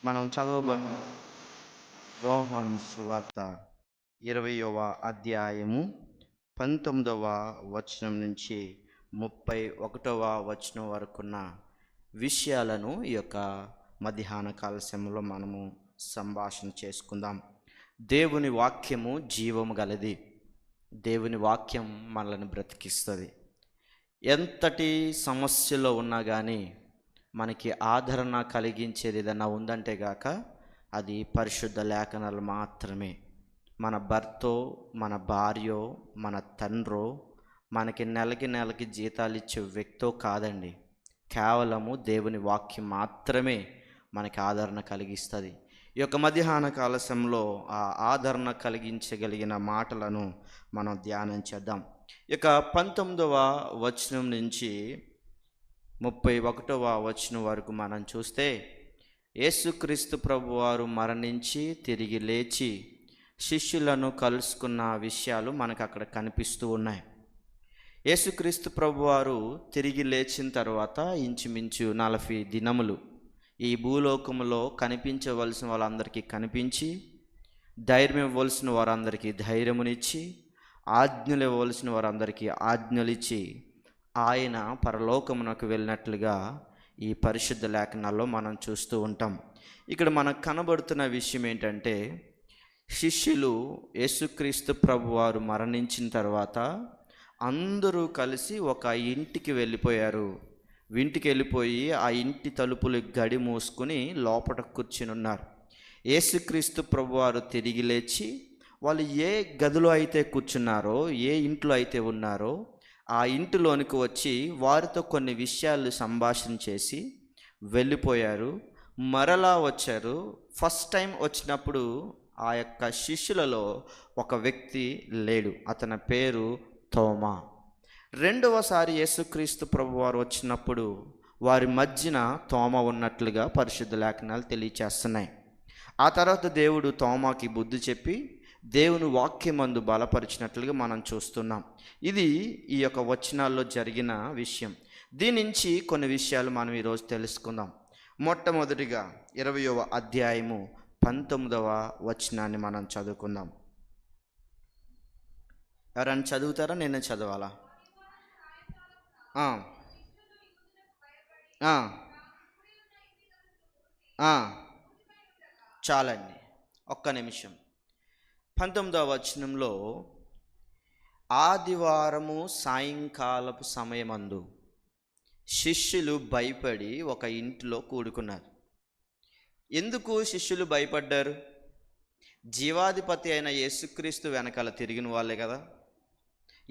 మనం చదవబడిన యోహాను సువార్త 20వ అధ్యాయము 19వ వచనం నుంచి 31వ వచనం వరకున్న విషయాలను ఈ యొక్క మధ్యాహ్న కాల సమయంలో మనము సంభాషణ చేసుకుందాం. దేవుని వాక్యము జీవము గలది. దేవుని వాక్యం మనల్ని బ్రతికిస్తుంది. ఎంతటి సమస్యలో ఉన్నా కానీ మనకి ఆదరణ కలిగించేది ఏదైనా ఉందంటే గాక అది పరిశుద్ధ లేఖనాలు మాత్రమే. మన భర్తో, మన భార్యో, మన తండ్రో, మనకి నెలకి జీతాలు ఇచ్చే వ్యక్తో కాదండి. కేవలము దేవుని వాక్యం మాత్రమే మనకి ఆదరణ కలిగిస్తుంది. ఈ యొక్క మధ్యాహ్న కాల సమయంలో ఆ ఆదరణ కలిగించగలిగిన మాటలను మనం ధ్యానం చేద్దాం. ఇక 19వ వచనం నుంచి 31వ వచనం వరకు మనం చూస్తే, యేసుక్రీస్తు ప్రభువారు మరణించి తిరిగి లేచి శిష్యులను కలుసుకున్న విషయాలు మనకు అక్కడ కనిపిస్తూ ఉన్నాయి. యేసుక్రీస్తు ప్రభువారు తిరిగి లేచిన తర్వాత ఇంచుమించు 40 దినములు ఈ భూలోకములో కనిపించవలసిన వాళ్ళందరికీ కనిపించి, ధైర్యం ఇవ్వవలసిన వారందరికీ ధైర్యమునిచ్చి, ఆజ్ఞలు ఇవ్వవలసిన వారందరికీ ఆజ్ఞలిచ్చి ఆయన పరలోకమునకు వెళ్ళినట్లుగా ఈ పరిశుద్ధ లేఖనాల్లో మనం చూస్తూ ఉంటాం. ఇక్కడ మనకు కనబడుతున్న విషయం ఏంటంటే, శిష్యులు యేసుక్రీస్తు ప్రభువారు మరణించిన తర్వాత అందరూ కలిసి ఒక ఇంటికి వెళ్ళిపోయారు. ఇంటికి వెళ్ళిపోయి ఆ ఇంటి తలుపులు గడి మూసుకుని లోపల కూర్చుని ఉన్నారు. యేసుక్రీస్తు ప్రభువారు తిరిగి లేచి వాళ్ళు ఏ గదిలో అయితే కూర్చున్నారో, ఏ ఇంట్లో అయితే ఉన్నారో ఆ ఇంటిలోనికి వచ్చి వారితో కొన్ని విషయాలు సంభాషణ చేసి వెళ్ళిపోయారు. మరలా వచ్చారు. ఫస్ట్ టైం వచ్చినప్పుడు ఆ యొక్క శిష్యులలో ఒక వ్యక్తి లేడు. అతని పేరు తోమా. రెండవసారి యేసుక్రీస్తు ప్రభువారు వచ్చినప్పుడు వారి మధ్యన తోమా ఉన్నట్లుగా పరిశుద్ధ లేఖనాలు తెలియచేస్తున్నాయి. ఆ తర్వాత దేవుడు తోమాకి బుద్ధి చెప్పి దేవుని వాక్యమందు బలపరిచినట్లుగా మనం చూస్తున్నాం. ఇది ఈ యొక్క వచనాల్లో జరిగిన విషయం. దీని నుంచి కొన్ని విషయాలు మనం ఈరోజు తెలుసుకుందాం. మొట్టమొదటిగా 20వ అధ్యాయము 19వ వచనాన్ని మనం చదువుకుందాం. ఎవరైనా చదువుతారా? నేనే చదవాలా? చాలండి, ఒక్క నిమిషం. 19వ వచనంలో, ఆదివారము సాయంకాలపు సమయమందు శిష్యులు భయపడి ఒక ఇంటిలో కూడుకున్నారు. ఎందుకు శిష్యులు భయపడ్డారు? జీవాధిపతి అయిన యేసుక్రీస్తు వెనకాల తిరిగిన వాళ్ళే కదా.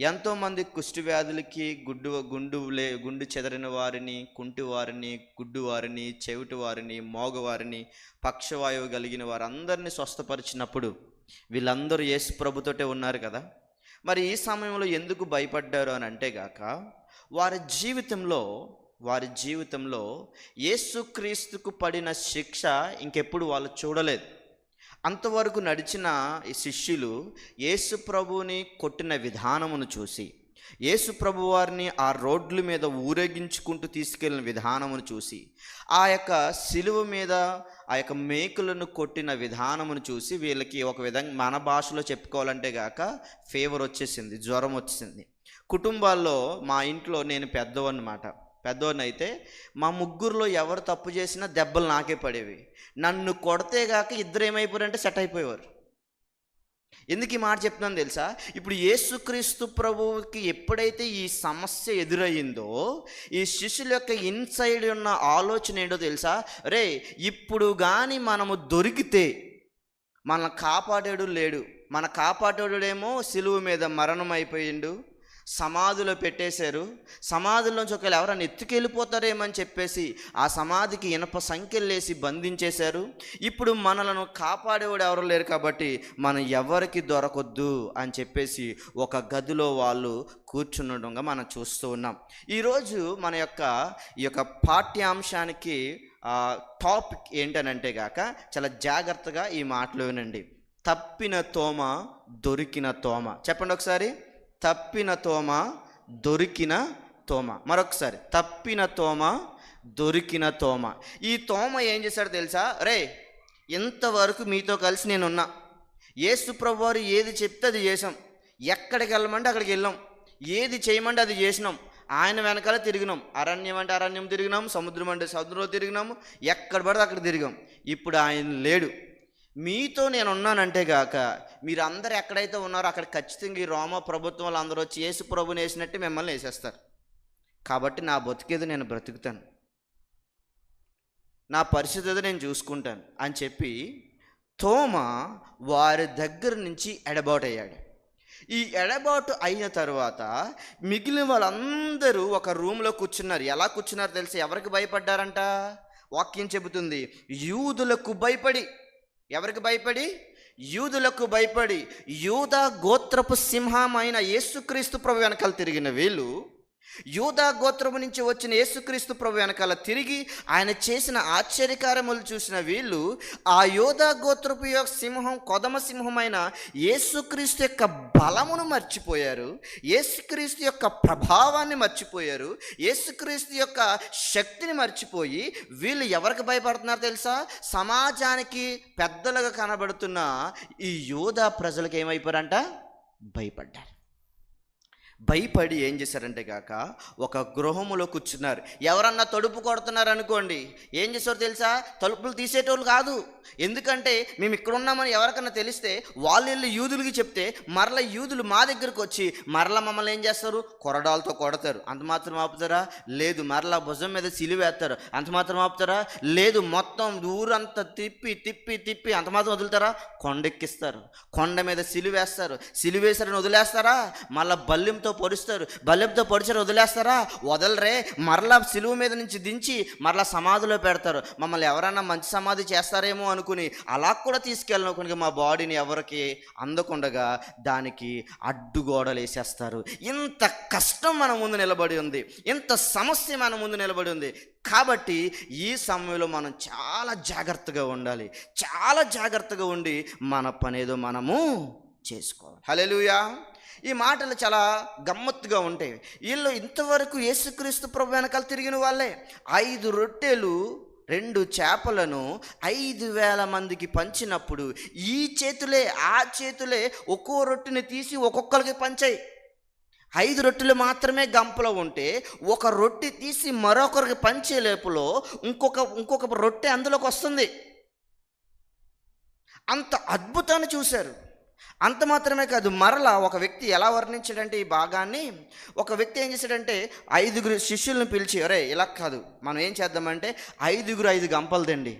ఎంతోమంది కుష్టి వ్యాధులకి గుండు చెదరిన వారిని, కుంటి వారిని, గుడ్డు వారిని, చెవిటి వారిని, మోగవారిని, పక్షవాయువు కలిగిన వారందరినీ స్వస్థపరిచినప్పుడు వీళ్ళందరూ యేసు ప్రభుతోటే ఉన్నారు కదా. మరి ఈ సమయంలో ఎందుకు భయపడ్డారు అని అంటే గాక, వారి జీవితంలో యేసుక్రీస్తుకు పడిన శిక్ష ఇంకెప్పుడు వాళ్ళు చూడలేదు. అంతవరకు నడిచిన ఈ శిష్యులు యేసు ప్రభువుని కొట్టిన విధానమును చూసి, యేసు ప్రభు వారిని ఆ రోడ్ల మీద ఊరేగించుకుంటూ తీసుకెళ్ళిన విధానమును చూసి, ఆ యొక్క సిలువ మీద ఆ యొక్క మేకులను కొట్టిన విధానమును చూసి వీళ్ళకి ఒక విధంగా మన భాషలో చెప్పుకోవాలంటే గాక ఫీవర్ వచ్చేసింది, జ్వరం వచ్చేసింది. కుటుంబాల్లో మా ఇంట్లో నేను పెద్దవాడిని అయితే మా ముగ్గురులో ఎవరు తప్పు చేసినా దెబ్బలు నాకే పడేవి. నన్ను కొడితే గాక ఇద్దరు ఏమైపోయారంటే సెట్ అయిపోయేవారు. ఎందుకు ఈ మాట చెప్తున్నాను తెలుసా? ఇప్పుడు యేసుక్రీస్తు ప్రభువుకి ఎప్పుడైతే ఈ సమస్య ఎదురయ్యిందో, ఈ శిష్యుల యొక్క ఇన్సైడ్ ఉన్న ఆలోచన ఏంటో తెలుసా? రే, ఇప్పుడు కానీ మనము దొరికితే మనల్ని కాపాడేడు లేడు. మన కాపాడేడేమో సిలువ మీద మరణం అయిపోయిండు, సమాధిలో పెట్టేశారు. సమాధిలోంచి ఒకవేళ ఎవరైనా ఎత్తుకెళ్ళిపోతారేమని చెప్పేసి ఆ సమాధికి ఇనప సంఖ్యలేసి బంధించేశారు. ఇప్పుడు మనలను కాపాడేవాడు ఎవరు లేరు కాబట్టి మనం ఎవరికి దొరకొద్దు అని చెప్పేసి ఒక గదిలో వాళ్ళు కూర్చుండడంగా మనం చూస్తూ ఉన్నాం. ఈరోజు మన యొక్క ఈ యొక్క పాఠ్యాంశానికి టాపిక్ ఏంటనంటే గాక, చాలా జాగ్రత్తగా ఈ మాటలు వినండి. తప్పిన తోమ, దొరికిన తోమ. చెప్పండి ఒకసారి. తప్పిన తోమ, దొరికిన తోమ. మరొకసారి. తప్పిన తోమ, దొరికిన తోమ. ఈ తోమ ఏం చేశాడో తెలుసా? రే, ఇంతవరకు మీతో కలిసి నేనున్నా, యేసు ప్రభు వారు ఏది చెప్తే అది చేసాం, ఎక్కడికి వెళ్ళమంటే అక్కడికి వెళ్ళాం, ఏది చేయమంటే అది చేసినాం, ఆయన వెనకాల తిరిగినాం, అరణ్యం అంటే అరణ్యం తిరిగినాం, సముద్రం అంటే సముద్రంలో తిరిగినాము, ఎక్కడ పడితే అక్కడ తిరిగాం. ఇప్పుడు ఆయన లేడు, మీతో నేను ఉన్నానంటే గాక మీరు అందరు ఎక్కడైతే ఉన్నారో అక్కడ ఖచ్చితంగా ఈ రోమా ప్రభుత్వం వాళ్ళు అందరూ వచ్చి యేసు ప్రభుని వేసినట్టు మిమ్మల్ని వేసేస్తారు. కాబట్టి నా బతికేది నేను బ్రతుకుతాను, నా పరిస్థితి నేను చూసుకుంటాను అని చెప్పి తోమ వారి దగ్గర నుంచి ఎడబాటు అయ్యాడు. ఈ ఎడబాటు అయిన తర్వాత మిగిలిన వాళ్ళందరూ ఒక రూమ్లో కూర్చున్నారు. ఎలా కూర్చున్నారు తెలుసు? ఎవరికి భయపడ్డారంట? వాక్యం చెబుతుంది, యూదులకు భయపడి. ఎవరికి భయపడి? యూదులకు భయపడి. యూదా గోత్రపు సింహమైన యేసుక్రీస్తు ప్రభు వెనకాల తిరిగిన వీళ్ళు, యూదా గోత్రము నుంచి వచ్చిన యేసుక్రీస్తు ప్రభు వెనకాల తిరిగి ఆయన చేసిన ఆశ్చర్యకార్యములు చూసిన వీళ్ళు ఆ యూదా గోత్రపు యొక్క సింహం, కొదమ సింహమైన యేసుక్రీస్తు యొక్క బలమును మర్చిపోయారు, యేసుక్రీస్తు యొక్క ప్రభావాన్ని మర్చిపోయారు, యేసుక్రీస్తు యొక్క శక్తిని మర్చిపోయి వీళ్ళు ఎవరికి భయపడుతున్నారు తెలుసా? సమాజానికి పెద్దలుగా కనబడుతున్న ఈ యూదా ప్రజలకు ఏమైపోయారంట? భయపడ్డారు. భయపడి ఏం చేశారంటే కాక ఒక గృహములో కూర్చున్నారు. ఎవరన్నా తలుపు కొడుతున్నారు అనుకోండి, ఏం చేశారో తెలుసా? తలుపులు తీసేటోళ్ళు కాదు. ఎందుకంటే మేము ఇక్కడ ఉన్నామని ఎవరికన్నా తెలిస్తే వాళ్ళు వెళ్ళి యూదులకి చెప్తే మరలా యూదులు మా దగ్గరకు వచ్చి మరలా మమ్మల్ని ఏం చేస్తారు? కొరడాలతో కొడతారు. అంత మాత్రం ఆపుతారా? లేదు. మరలా భుజం మీద సిలువేస్తారు. అంత మాత్రం ఆపుతారా? లేదు. మొత్తం ఊరంతా తిప్పి తిప్పి తిప్పి అంత మాత్రం వదులుతారా? కొండెక్కిస్తారు, కొండ మీద సిలువేస్తారు. సిలువేసారని వదిలేస్తారా? మళ్ళీ బల్లెంతో పొడుస్తారు. బల్లెంతో పొడిచారు వదిలేస్తారా? వదలరే. మరలా సిలువ మీద నుంచి దించి మరలా సమాధిలో పెడతారు. మమ్మల్ని ఎవరైనా మంచి సమాధి చేస్తారేమో అనుకుని అలా కూడా తీసుకెళ్ళనుకుని మా బాడీని ఎవరికి అందకుండగా దానికి అడ్డుగోడలు వేసేస్తారు. ఇంత కష్టం మన ముందు నిలబడి ఉంది, ఇంత సమస్య మన ముందు నిలబడి ఉంది. కాబట్టి ఈ సమయంలో మనం చాలా జాగ్రత్తగా ఉండాలి, చాలా జాగ్రత్తగా ఉండి మన పనేదో మనము చేసుకోవాలి. హల్లెలూయా. ఈ మాటలు చాలా గమ్మత్తుగా ఉంటాయి. వీళ్ళు ఇంతవరకు యేసుక్రీస్తు ప్రభు వెనకాల తిరిగిన వాళ్ళే. 5 రొట్టెలు 2 చేపలను 5,000 మందికి పంచినప్పుడు ఈ చేతులే ఆ చేతులే ఒక్కో రొట్టెని తీసి ఒక్కొక్కరికి పంచాయి. 5 రొట్టెలు మాత్రమే గంపలో ఉంటే ఒక రొట్టె తీసి మరొకరికి పంచే లేపులో ఇంకొక రొట్టె అందులోకి వస్తుంది. అంత అద్భుతాన్ని చూశారు. అంత మాత్రమే కాదు, మరలా ఒక వ్యక్తి ఎలా వర్ణించాడంటే ఈ భాగాన్ని, ఒక వ్యక్తి ఏం చేశాడంటే 5 శిష్యులను పిలిచి, అరే ఇలా కాదు, మనం ఏం చేద్దామంటే 5 గంపలు తండి,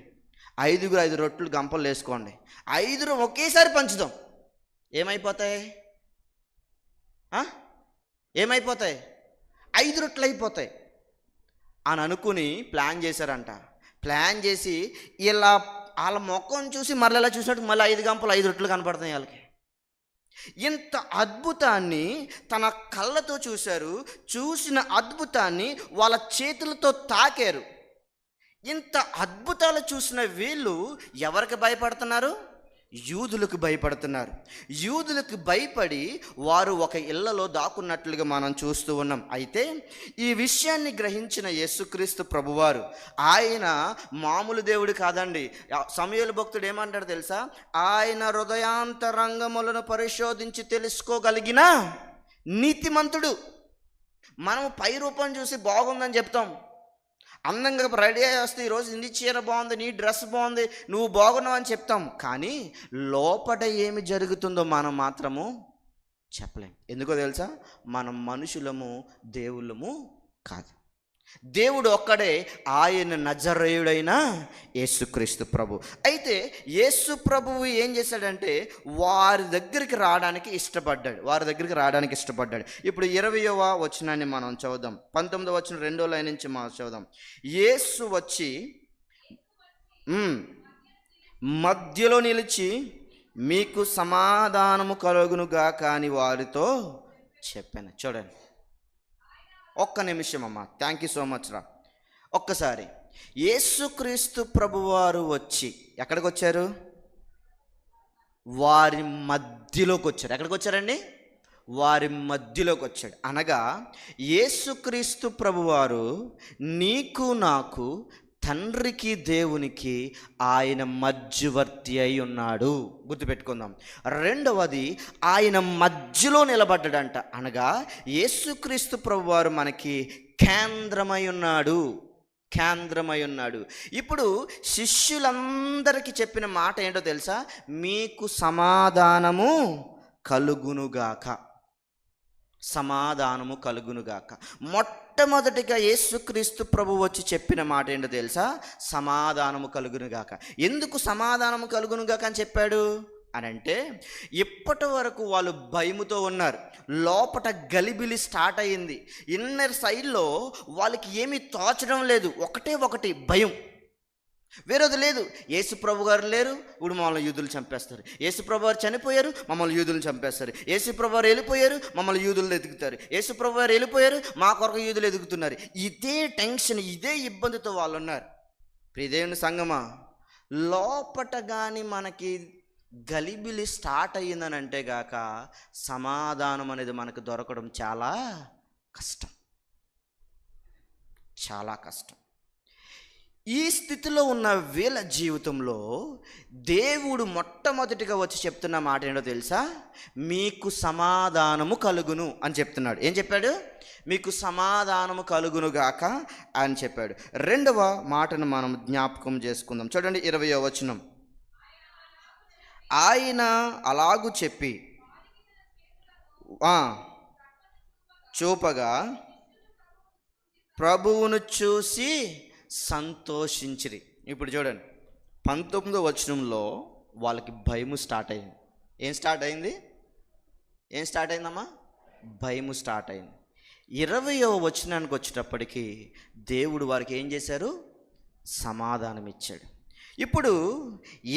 5 రొట్టెలు గంపలు వేసుకోండి, 5 ఒకేసారి పంచుదాం. ఏమైపోతాయి? ఏమైపోతాయి? 5 రొట్టెలు అయిపోతాయి అని అనుకుని ప్లాన్ చేశారంట. ప్లాన్ చేసి ఇలా వాళ్ళ మొక్కను చూసి మరలా చూసినట్టు మళ్ళీ 5 గంపలు 5 రొట్టెలు కనపడుతున్నాయి వాళ్ళకి. ఇంత అద్భుతాన్ని తన కళ్ళతో చూశారు. చూసిన అద్భుతాన్ని వాళ్ళ చేతులతో తాకారు. ఇంత అద్భుతాలు చూసిన వీళ్ళు ఎవరికి భయపడుతున్నారు? యూదులకు భయపడుతున్నారు. యూదులకు భయపడి వారు ఒక ఇళ్లలో దాక్కున్నట్లుగా మనం చూస్తూ ఉన్నాం. అయితే ఈ విషయాన్ని గ్రహించిన యేసుక్రీస్తు ప్రభువారు, ఆయన మామూలు దేవుడు కాదండి. సమూయేలు భక్తుడు ఏమంటాడు తెలుసా? ఆయన హృదయాంతరంగములను పరిశోధించి తెలుసుకోగలిగిన నీతిమంతుడు. మనం పై రూపం చూసి బాగుందని చెప్తాం, అందంగా రెడీ అయ్యి వస్తే ఈరోజు నీ చీర బాగుంది, నీ డ్రెస్ బాగుంది, నువ్వు బాగున్నావు అని చెప్తాం. కానీ లోపల ఏమి జరుగుతుందో మనం మాత్రము చెప్పలేం. ఎందుకో తెలుసా? మనం మనుషులము, దేవుళ్ళము కాదు. దేవుడు ఒక్కడే, ఆయన నజరేయుడైన యేసుక్రీస్తు ప్రభు. అయితే యేసు ప్రభువు ఏం చేశాడంటే వారి దగ్గరికి రావడానికి ఇష్టపడ్డాడు. ఇప్పుడు 20వ వచనాన్ని మనం చదువుదాం. 19వ వచనం 2వ లైన్ నుంచి మనం చదువుదాం. యేసు వచ్చి మధ్యలో నిలిచి మీకు సమాధానము కలుగునుగాక అని వారితో చెప్పాను. చూడండి, ఒక్క నిమిషం అమ్మా, థ్యాంక్ యూ సో మచ్ రా. ఒక్కసారి యేసుక్రీస్తు ప్రభువారు వచ్చి ఎక్కడికి వచ్చారు? వారి మధ్యలోకి వచ్చారు. ఎక్కడికి వచ్చారండి? వారి మధ్యలోకి వచ్చాడు. అనగా యేసుక్రీస్తు ప్రభువారు నీకు నాకు తండ్రికి దేవునికి ఆయన మధ్యవర్తి అయి ఉన్నాడు. గుర్తుపెట్టుకుందాం. రెండవది, ఆయన మధ్యలో నిలబడ్డాడంట. అనగా యేసుక్రీస్తు ప్రభువారు మనకి కేంద్రమై ఉన్నాడు. ఇప్పుడు శిష్యులందరికీ చెప్పిన మాట ఏంటో తెలుసా? మీకు సమాధానము కలుగునుగాక. మొట్టమొదటిగా యేసుక్రీస్తు ప్రభు వచ్చి చెప్పిన మాట ఏంటో తెలుసా? సమాధానము కలుగునుగాక. ఎందుకు సమాధానము కలుగునుగాక అని చెప్పాడు అని అంటే, ఇప్పటి వరకు వాళ్ళు భయముతో ఉన్నారు. లోపట గలిబిలి స్టార్ట్ అయ్యింది. ఇన్నర్ సైడ్లో వాళ్ళకి ఏమీ తోచడం లేదు. ఒకటి భయం, వేరేది లేదు. యేసుప్రభు గారు లేరు, ఇప్పుడు మమ్మల్ని యూదులు చంపేస్తారు. యేసుప్రభు గారు చనిపోయారు, మమ్మల్ని యూదులు చంపేస్తారు. యేసుప్రభు గారు వెళ్ళిపోయారు, మమ్మల్ని యూదులు ఎదుగుతారు. యేసుప్రభు గారు వెళ్ళిపోయారు, మా కొరకు యూదులు ఎదుగుతున్నారు. ఇదే టెన్షన్, ఇదే ఇబ్బందితో వాళ్ళు ఉన్నారు. ప్రియదేవుని సంగమా, లోపట కానీ మనకి గలిబిలి స్టార్ట్ అయ్యిందని అంటే గాక సమాధానం అనేది మనకు దొరకడం చాలా కష్టం. ఈ స్థితిలో ఉన్న వీళ్ళ జీవితంలో దేవుడు మొట్టమొదటిగా వచ్చి చెప్తున్న మాట ఏంటో తెలుసా? మీకు సమాధానము కలుగును అని చెప్తున్నాడు. ఏం చెప్పాడు? మీకు సమాధానము కలుగునుగాక అని చెప్పాడు. రెండవ మాటను మనం జ్ఞాపకం చేసుకుందాం. చూడండి 20వ వచనం. ఆయన అలాగు చెప్పి చూపగా ప్రభువును చూసి సంతోషించిరి. ఇప్పుడు చూడండి 19వ వచనంలో వాళ్ళకి భయము స్టార్ట్ అయింది. ఏం స్టార్ట్ అయిందమ్మా? భయము స్టార్ట్ అయింది. 20వ వచనానికి వచ్చేటప్పటికి దేవుడు వారికి ఏం చేశారు? సమాధానం ఇచ్చాడు. ఇప్పుడు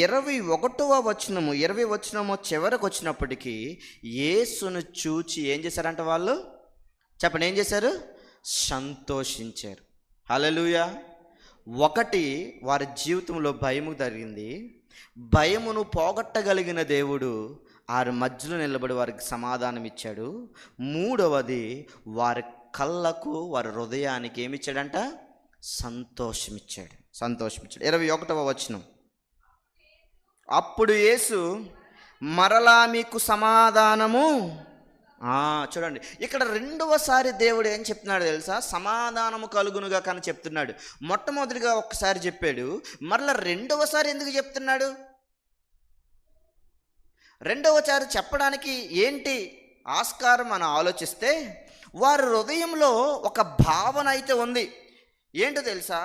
21వ వచనము చివరకు వచ్చినప్పటికీ యేసును చూచి ఏం చేశారంట వాళ్ళు? చెప్పండి, ఏం చేశారు? సంతోషించారు. హల్లెలూయా. వారి జీవితంలో భయము జరిగింది. భయమును పోగొట్టగలిగిన దేవుడు వారి మధ్యలో నిలబడి వారికి సమాధానం ఇచ్చాడు. మూడవది, వారి కళ్ళకు, వారి హృదయానికి ఏమిచ్చాడంట? సంతోషమిచ్చాడు. 21వ వచనం. అప్పుడు యేసు మరలా మీకు సమాధానము. చూడండి, ఇక్కడ రెండవసారి దేవుడు ఏం చెప్తున్నాడు తెలుసా? సమాధానము కలుగునుగా కానీ చెప్తున్నాడు. మొట్టమొదటిగా ఒక్కసారి చెప్పాడు, మరలా రెండవసారి ఎందుకు చెప్తున్నాడు? రెండవసారి చెప్పడానికి ఏంటి ఆస్కారం అని ఆలోచిస్తే, వారి హృదయంలో ఒక భావన అయితే ఉంది. ఏంటో తెలుసా?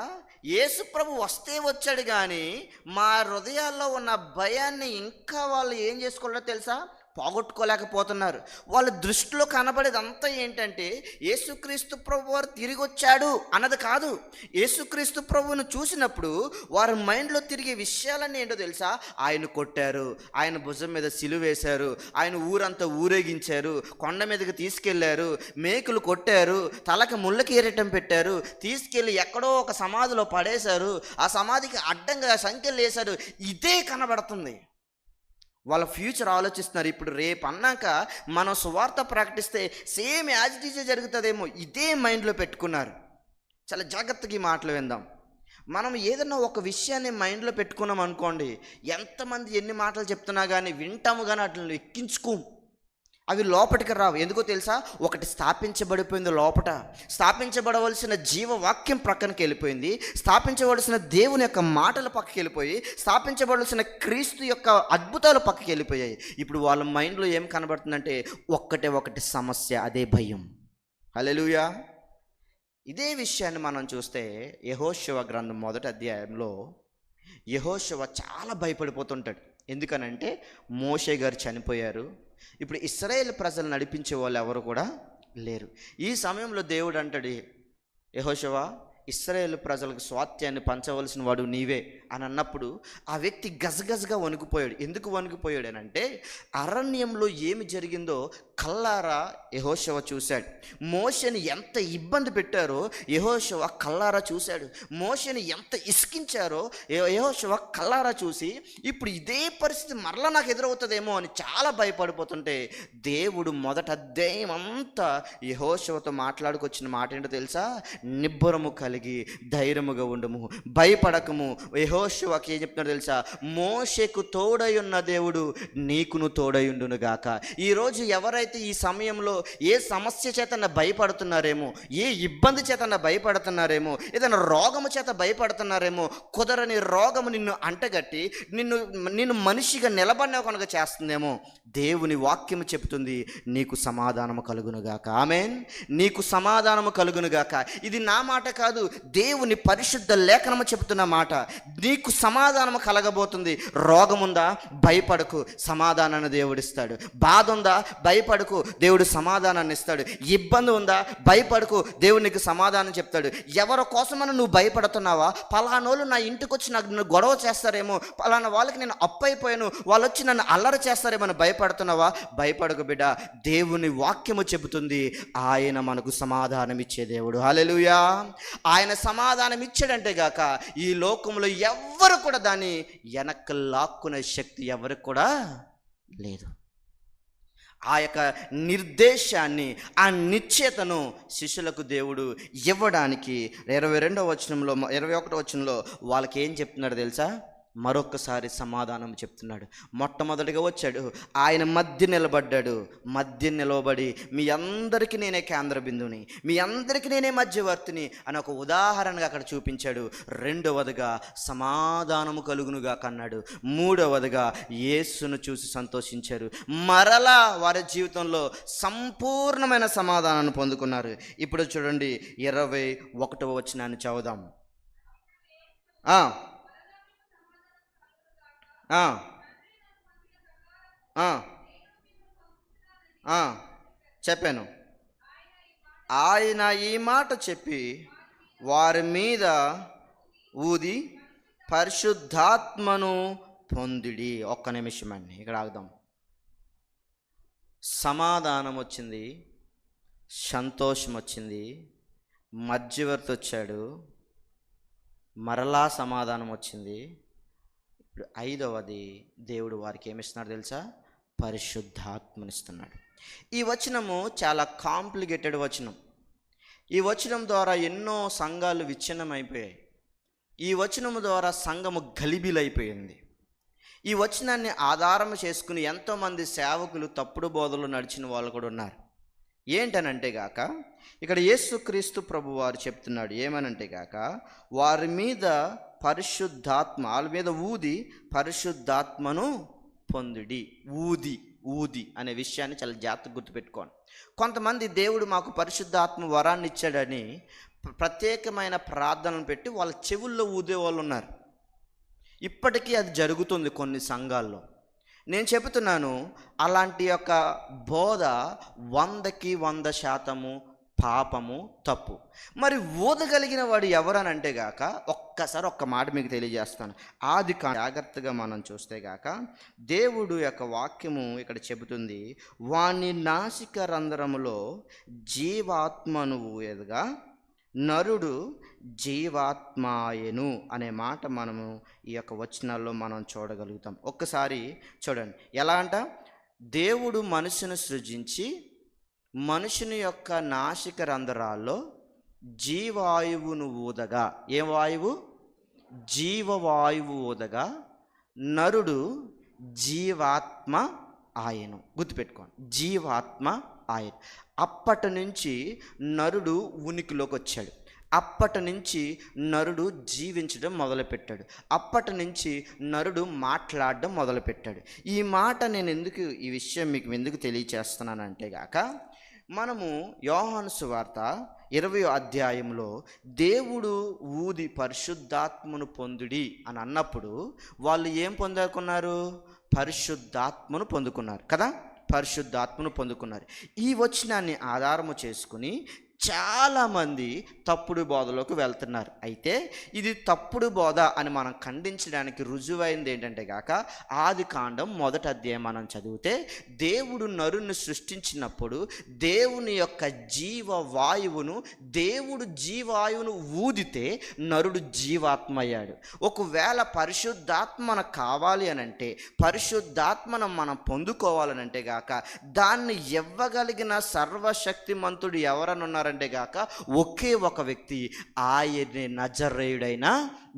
యేసుప్రభు వస్తే వచ్చాడు, కానీ మా హృదయాల్లో ఉన్న భయాన్ని ఇంకా వాళ్ళు ఏం చేసుకోవాలో తెలుసా? పోగొట్టుకోలేకపోతున్నారు. వాళ్ళ దృష్టిలో కనబడేది అంతా ఏంటంటే యేసుక్రీస్తు ప్రభు వారు తిరిగి వచ్చాడు అన్నది కాదు. యేసుక్రీస్తు ప్రభువును చూసినప్పుడు వారి మైండ్లో తిరిగే విషయాలన్నీ ఏంటో తెలుసా? ఆయన కొట్టారు, ఆయన భుజం మీద సిలువ వేశారు, ఆయన ఊరంతా ఊరేగించారు, కొండ మీదకి తీసుకెళ్లారు, మేకులు కొట్టారు, తలకి ముళ్ళ కిరీటం పెట్టారు, తీసుకెళ్ళి ఎక్కడో ఒక సమాధిలో పడేశారు, ఆ సమాధికి అడ్డంగా సంఖ్యలు వేశారు. ఇదే కనబడుతుంది. వాళ్ళ ఫ్యూచర్ ఆలోచిస్తున్నారు. ఇప్పుడు రేపు అన్నాక మనం సువార్త ప్రకటిస్తే సేమ్ యాజ్ ఇట్ ఈజే జరుగుతుందేమో, ఇదే మైండ్లో పెట్టుకున్నారు. చాలా జాగ్రత్తగా ఈ మాటలు విందాం. మనం ఏదన్నా ఒక విషయాన్ని మైండ్లో పెట్టుకున్నాం అనుకోండి, ఎంతమంది ఎన్ని మాటలు చెప్తున్నా కానీ వింటాము, కానీ వాటిని ఎక్కించుకోం. అవి లోపలికి రావు. ఎందుకో తెలుసా? ఒకటి స్థాపించబడిపోయింది లోపట. స్థాపించబడవలసిన జీవవాక్యం ప్రక్కనకి వెళ్ళిపోయింది. స్థాపించవలసిన దేవుని యొక్క మాటలు పక్కకి వెళ్ళిపోయి, స్థాపించబడవలసిన క్రీస్తు యొక్క అద్భుతాలు పక్కకి వెళ్ళిపోయాయి. ఇప్పుడు వాళ్ళ మైండ్లో ఏం కనబడుతుందంటే ఒకటి సమస్య, అదే భయం. హల్లెలూయా. ఇదే విషయాన్ని మనం చూస్తే యెహోషువ గ్రంథం 1వ అధ్యాయంలో యెహోషువ చాలా భయపడిపోతుంటాడు. ఎందుకనంటే మోషే గారు చనిపోయారు. ఇప్పుడు ఇశ్రాయేల్ ప్రజలు నడిపించే వాళ్ళు ఎవరు కూడా లేరు. ఈ సమయంలో దేవుడు అంటాడు, యెహోషువ ఇశ్రాయేలు ప్రజలకు స్వాస్థ్యాన్ని పంచవలసిన వాడు నీవే అని అన్నప్పుడు ఆ వ్యక్తి గజగజగా వణికిపోయాడు. ఎందుకు వణికిపోయాడు అని అంటే, అరణ్యంలో ఏమి జరిగిందో కల్లారా యెహోషువ చూశాడు. మోషేని ఎంత ఇబ్బంది పెట్టారో యెహోషువ కల్లారా చూశాడు. మోషేని ఎంత ఇసికించారో యెహోషువ కల్లారా చూసి, ఇప్పుడు ఇదే పరిస్థితి మరలా నాకు ఎదురవుతుందేమో అని చాలా భయపడిపోతుంటే, దేవుడు మొదట అధ్యాయం అంతా యెహోషువతో మాట్లాడుకొచ్చిన మాట ఏంటో తెలుసా? నిబ్బరము కలిగి ధైర్యముగా ఉండము, భయపడకము. యెహోషువకి ఏం చెప్తున్నాడు తెలుసా? మోషేకు తోడై ఉన్న దేవుడు నీకును తోడై ఉండును గాక. ఈరోజు ఎవరైతే ఈ సమయంలో ఏ సమస్య చేత భయపడుతున్నారేమో, ఏ ఇబ్బంది చేత భయపడుతున్నారేమో, ఏదైనా రోగము చేత భయపడుతున్నారేమో, కుదరని రోగము నిన్ను అంటగట్టి నిన్ను మనిషిగా నిలబడిన చేస్తుందేమో, దేవుని వాక్యము చెప్తుంది నీకు సమాధానము కలుగునుగాక. ఆమేన్. నీకు సమాధానము కలుగునుగాక. ఇది నా మాట కాదు, దేవుని పరిశుద్ధ లేఖనము చెప్తున్న మాట. నీకు సమాధానము కలగబోతుంది. రోగముందా? భయపడకు, సమాధానాన్ని దేవుడిస్తాడు. బాధ ఉందా? భయపడకు, దేవుడు సమాధానాన్ని ఇస్తాడు. ఇబ్బంది ఉందా? భయపడకు, దేవుడు నీకు సమాధానం చెప్తాడు. ఎవరి కోసమని నువ్వు భయపడుతున్నావా? పలానోళ్ళు నా ఇంటికి వచ్చి నన్ను గొడవ చేస్తారేమో, పలానా వాళ్ళకి నేను అప్పైపోయాను, వాళ్ళు వచ్చి నన్ను అల్లరి చేస్తారేమో అని భయపడుతున్నావా? భయపడకు బిడ్డ, దేవుని వాక్యము చెబుతుంది ఆయన మనకు సమాధానం ఇచ్చే దేవుడు. హల్లెలూయా. ఆయన సమాధానం ఇచ్చాడంటే గాక ఈ లోకంలో ఎవ్వరు కూడా దాన్ని వెనక్కి లాక్కునే శక్తి ఎవరికి కూడా లేదు. ఆ యొక్క నిర్దేశాన్ని, ఆ నిశ్చయతను శిష్యులకు దేవుడు ఇవ్వడానికి 22వ వచనంలో 21వ వచనంలో వాళ్ళకి ఏం చెప్తున్నాడు తెలుసా? మరొక్కసారి సమాధానం చెప్తున్నాడు. మొట్టమొదటిగా వచ్చాడు, ఆయన మధ్య నిలబడ్డాడు. మధ్య నిలబడి మీ అందరికీ నేనే కేంద్ర బిందువుని, మీ అందరికీ నేనే మధ్యవర్తిని అని ఒక ఉదాహరణగా అక్కడ చూపించాడు. రెండవదిగా సమాధానము కలుగునుగా కన్నాడు. మూడవదిగా యేసును చూసి సంతోషించారు. మరలా వారి జీవితంలో సంపూర్ణమైన సమాధానాన్ని పొందుకున్నారు. ఇప్పుడు చూడండి 21వ వచనాన్ని చదువుదాం. చెప్పాను. ఆయన ఈ మాట చెప్పి వారి మీద ఊది పరిశుద్ధాత్మను పొందిడి. ఒక్క నిమిషం అండి, ఇక్కడ ఆగుదాం. సమాధానం వచ్చింది, సంతోషం వచ్చింది, మధ్యవర్తి వచ్చాడు, మరలా సమాధానం వచ్చింది. ఇప్పుడు 5వది, దేవుడు వారికి ఏమిస్తున్నాడు తెలుసా? పరిశుద్ధాత్మనిస్తున్నాడు. ఈ వచనము చాలా కాంప్లికేటెడ్ వచనం. ఈ వచనం ద్వారా ఎన్నో సంఘాలు విచ్ఛిన్నమైపోయాయి. ఈ వచనము ద్వారా సంఘము గలిబిలైపోయింది. ఈ వచనాన్ని ఆధారం చేసుకుని ఎంతోమంది సేవకులు తప్పుడు బోధలు నడిచిన వాళ్ళు కూడా ఉన్నారు. ఏంటనంటే గాక ఇక్కడ యేసుక్రీస్తు ప్రభు వారు చెప్తున్నాడు ఏమనంటే గాక, వారి మీద పరిశుద్ధాత్మ, వాళ్ళ మీద ఊది పరిశుద్ధాత్మను పొందుడి. ఊది అనే విషయాన్ని చాలా జాగ్రత్తగా గుర్తుపెట్టుకోండి. కొంతమంది దేవుడు మాకు పరిశుద్ధాత్మ వరాన్ని ఇచ్చాడని ప్రత్యేకమైన ప్రార్థనలు పెట్టి వాళ్ళ చెవుల్లో ఊదే వాళ్ళు ఉన్నారు. ఇప్పటికీ అది జరుగుతుంది కొన్ని సంఘాల్లో. నేను చెబుతున్నాను, అలాంటి యొక్క బోధ 100కి 100% పాపము, తప్పు. మరి ఊదగలిగిన వాడు ఎవరనంటే గాక ఒక్కసారి ఒక్క మాట మీకు తెలియజేస్తాను. జాగ్రత్తగా మనం చూస్తే గాక దేవుడు యొక్క వాక్యము ఇక్కడ చెబుతుంది, వాని నాసిక రంధ్రములో జీవాత్మను ఊయదుగా నరుడు జీవాత్మాయను అనే మాట మనము ఈ యొక్క వచనాల్లో మనం చూడగలుగుతాం. ఒక్కసారి చూడండి. ఎలా అంట? దేవుడు మనుషుని సృజించి మనుషుని యొక్క నాసిక రంధ్రాల్లో జీవాయువును ఊదగా, ఏ వాయువు? జీవవాయువు ఊదగా నరుడు జీవాత్మ ఆయను. గుర్తుపెట్టుకోండి, జీవాత్మ ఆయన. అప్పటి నుంచి నరుడు ఉనికిలోకి వచ్చాడు. అప్పటి నుంచి నరుడు జీవించడం మొదలుపెట్టాడు. అప్పటి నుంచి నరుడు మాట్లాడడం మొదలుపెట్టాడు. ఈ మాట నేను ఈ విషయం మీకు ఎందుకు తెలియచేస్తున్నానంటే గాక, మనము యోహాను సువార్త 20వ అధ్యాయంలో దేవుడు ఊది పరిశుద్ధాత్మను పొందుడి అని అన్నప్పుడు వాళ్ళు ఏం పొందుకున్నారు? పరిశుద్ధాత్మను పొందుకున్నారు కదా, పరిశుద్ధాత్మను పొందుకున్నారు. ఈ వచనాన్ని ఆధారము చేసుకుని చాలామంది తప్పుడు బోధలోకి వెళ్తున్నారు. అయితే ఇది తప్పుడు బోధ అని మనం ఖండించడానికి రుజువైంది ఏంటంటే గాక, ఆది కాండం 1వ అధ్యాయం మనం చదివితే, దేవుడు నరుని సృష్టించినప్పుడు దేవుని యొక్క దేవుడు జీవాయువును ఊదితే నరుడు జీవాత్మ అయ్యాడు. ఒకవేళ పరిశుద్ధాత్మ మనకు కావాలి అనంటే, పరిశుద్ధాత్మను మనం పొందుకోవాలనంటే గాక, దాన్ని ఇవ్వగలిగిన సర్వశక్తిమంతుడు ఎవరని ఉన్నారంటే గాక, ఒకే ఒక వ్యక్తి, ఆయనే నజరేయుడైన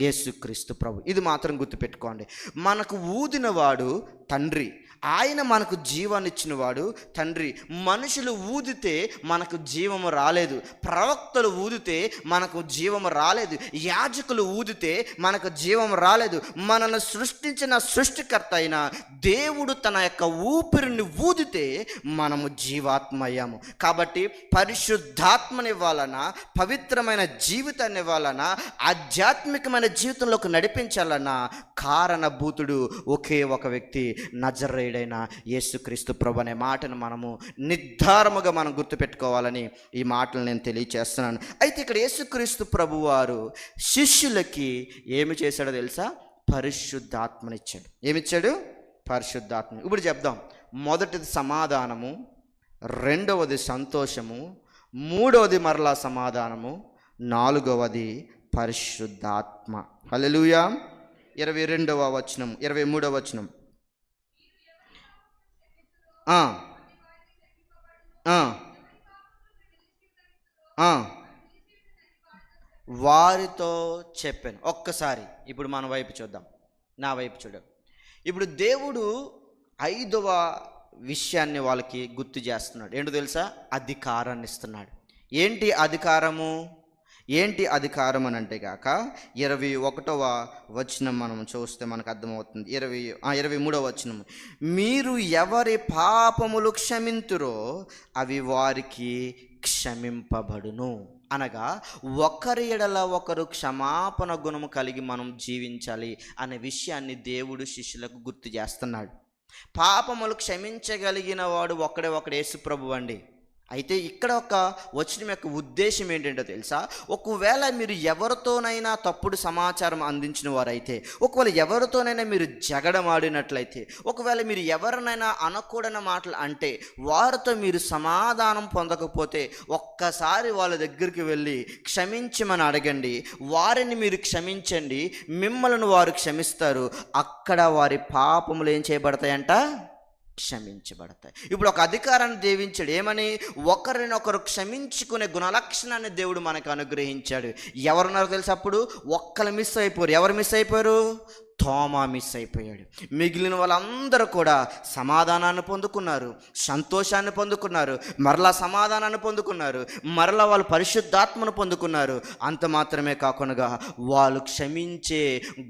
యేసుక్రీస్తు ప్రభు. ఇది మాత్రం గుర్తుపెట్టుకోండి. మనకు ఊదినవాడు తండ్రి, ఆయన మనకు జీవాన్నిచ్చిన వాడు తండ్రి. మనుషులు ఊదితే మనకు జీవము రాలేదు, ప్రవక్తలు ఊదితే మనకు జీవము రాలేదు, యాజకులు ఊదితే మనకు జీవము రాలేదు. మనల్ని సృష్టించిన సృష్టికర్త అయిన దేవుడు తన యొక్క ఊపిరిని ఊదితే మనము జీవాత్మ అయ్యాము. కాబట్టి పరిశుద్ధాత్మనివ్వాలన్నా, పవిత్రమైన జీవితాన్ని ఇవ్వాలన్నా, ఆధ్యాత్మికమైన జీవితంలోకి నడిపించాలన్నా కారణభూతుడు ఒకే ఒక వ్యక్తి, నజరేయుడైన యేసుక్రీస్తు ప్రభు అనే మాటను మనము నిర్ధారముగా మనం గుర్తుపెట్టుకోవాలని ఈ మాటలు నేను తెలియచేస్తున్నాను. అయితే ఇక్కడ యేసుక్రీస్తు ప్రభు వారు శిష్యులకి ఏమి చేశాడో తెలుసా? పరిశుద్ధాత్మనిచ్చాడు. ఏమిచ్చాడు? పరిశుద్ధాత్మ. ఇప్పుడు చెప్దాం. మొదటిది సమాధానము, రెండవది సంతోషము, మూడవది మరలా సమాధానము, నాలుగవది పరిశుద్ధాత్మ. హల్లెలూయా. 22వ వచనం, 23వ వచనం. వారితో చెప్పాను. ఒక్కసారి ఇప్పుడు మన వైపు చూద్దాం, నా వైపు చూద్దాం. ఇప్పుడు దేవుడు 5వ విషయాన్ని వాళ్ళకి గుర్తు చేస్తున్నాడు. ఏంటో తెలుసా? అధికారాన్ని ఇస్తున్నాడు. ఏంటి అధికారము? ఏంటి అధికారం అని అంటే గాక 21వ వచనం మనం చూస్తే మనకు అర్థమవుతుంది. 23వ వచనం. మీరు ఎవరి పాపములు క్షమింతురో అవి వారికి క్షమింపబడును. అనగా ఒకరి ఎడల ఒకరు క్షమాపణ గుణము కలిగి మనం జీవించాలి అనే విషయాన్ని దేవుడు శిష్యులకు గుర్తు చేస్తున్నాడు. పాపములు క్షమించగలిగిన వాడు ఒకడే యేసు ప్రభు అండి. అయితే ఇక్కడ ఒక వచనం యొక్క ఉద్దేశం ఏంటంటో తెలుసా? ఒకవేళ మీరు ఎవరితోనైనా తప్పుడు సమాచారం అందించిన వారైతే, ఒకవేళ ఎవరితోనైనా మీరు జగడమాడినట్లయితే, ఒకవేళ మీరు ఎవరినైనా అనకూడని మాటలు అంటే వారితో మీరు సమాధానం పొందకపోతే ఒక్కసారి వాళ్ళ దగ్గరికి వెళ్ళి క్షమించమని అడగండి. వారిని మీరు క్షమించండి, మిమ్మల్ని వారు క్షమిస్తారు. అక్కడ వారి పాపములు ఏం చేయబడతాయంట? క్షమించబడతాయి. ఇప్పుడు ఒక అధికారాన్ని దీవించాడు. ఏమని? ఒకరినొకరు క్షమించుకునే గుణలక్షణాన్ని దేవుడు మనకు అనుగ్రహించాడు. ఎవరున్నారు తెలుసు? అప్పుడు ఒక్కరు మిస్ అయిపోయారు. ఎవరు మిస్ అయిపోయారు? తోమా మిస్ అయిపోయాడు. మిగిలిన వాళ్ళందరూ కూడా సమాధానాన్ని పొందుకున్నారు, సంతోషాన్ని పొందుకున్నారు, మరలా సమాధానాన్ని పొందుకున్నారు, మరలా వాళ్ళు పరిశుద్ధాత్మను పొందుకున్నారు. అంత మాత్రమే కాకుండా వాళ్ళు క్షమించే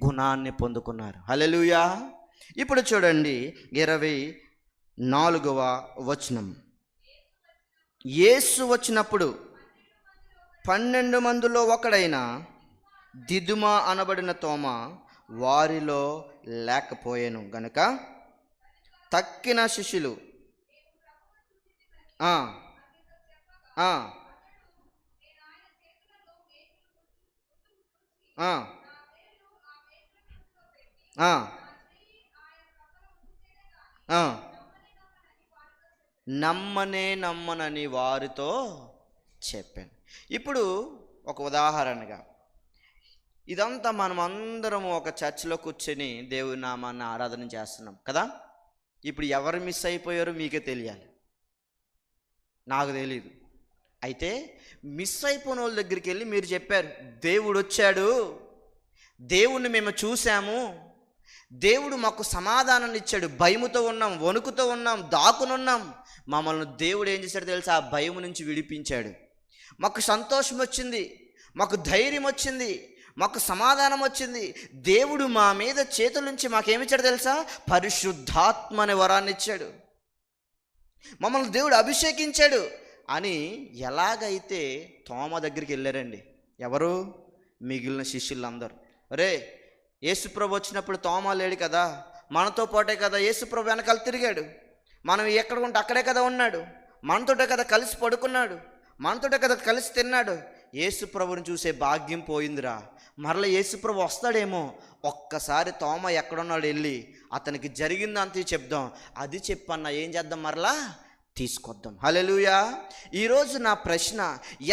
గుణాన్ని పొందుకున్నారు. హల్లెలూయా. ఇప్పుడు చూడండి 24వ వచనం. యేసు వచ్చినప్పుడు 12 మందిలో ఒకడైన దిదుమ అనబడిన తోమా వారిలో లేకపోయాను గనుక తక్కిన శిష్యులు ఆ ఆ ఆ నమ్మనని వారితో చెప్పాను. ఇప్పుడు ఒక ఉదాహరణగా, ఇదంతా మనం అందరం ఒక చర్చిలో కూర్చొని దేవుని నామాన్ని ఆరాధన చేస్తున్నాం కదా. ఇప్పుడు ఎవరు మిస్ అయిపోయారో మీకే తెలియాలి, నాకు తెలియదు. అయితే మిస్ అయిపోయిన వాళ్ళ దగ్గరికి వెళ్ళి మీరు చెప్పారు, దేవుడు వచ్చాడు, దేవుణ్ణి మేము చూసాము, దేవుడు మాకు సమాధానాన్ని ఇచ్చాడు, భయముతో ఉన్నాం, వణుకుతో ఉన్నాం, దాక్కునున్నాం, మమ్మల్ని దేవుడు ఏం చేశాడు తెలుసా? ఆ భయం నుంచి విడిపించాడు. మాకు సంతోషం వచ్చింది, మాకు ధైర్యం వచ్చింది, మాకు సమాధానం వచ్చింది. దేవుడు మా మీద చేతుల నుంచి మాకేమిచ్చాడు తెలుసా? పరిశుద్ధాత్మ అనే వరాన్ని ఇచ్చాడు, మమ్మల్ని దేవుడు అభిషేకించాడు అని ఎలాగైతే తోమ దగ్గరికి వెళ్ళారండి. ఎవరు? మిగిలిన శిష్యులందరూ. అరే, యేసుప్రభు వచ్చినప్పుడు తోమా లేడు కదా, మనతో పాటే కదా యేసుప్రభు వెనకాల తిరిగాడు, మనం ఎక్కడ ఉంటే అక్కడే కదా ఉన్నాడు, మనతోటే కదా కలిసి పడుకున్నాడు, మనతోటే కదా కలిసి తిన్నాడు. యేసు ప్రభుని చూసే భాగ్యం పోయిందిరా. మరలా యేసు ప్రభు వస్తాడేమో, ఒక్కసారి తోమ ఎక్కడున్నాడు వెళ్ళి అతనికి జరిగిందంతా చెప్దాం. అది చెప్పన్నా ఏం చేద్దాం, మరలా తీసుకొద్దాం. హల్లెలూయా. ఈరోజు నా ప్రశ్న,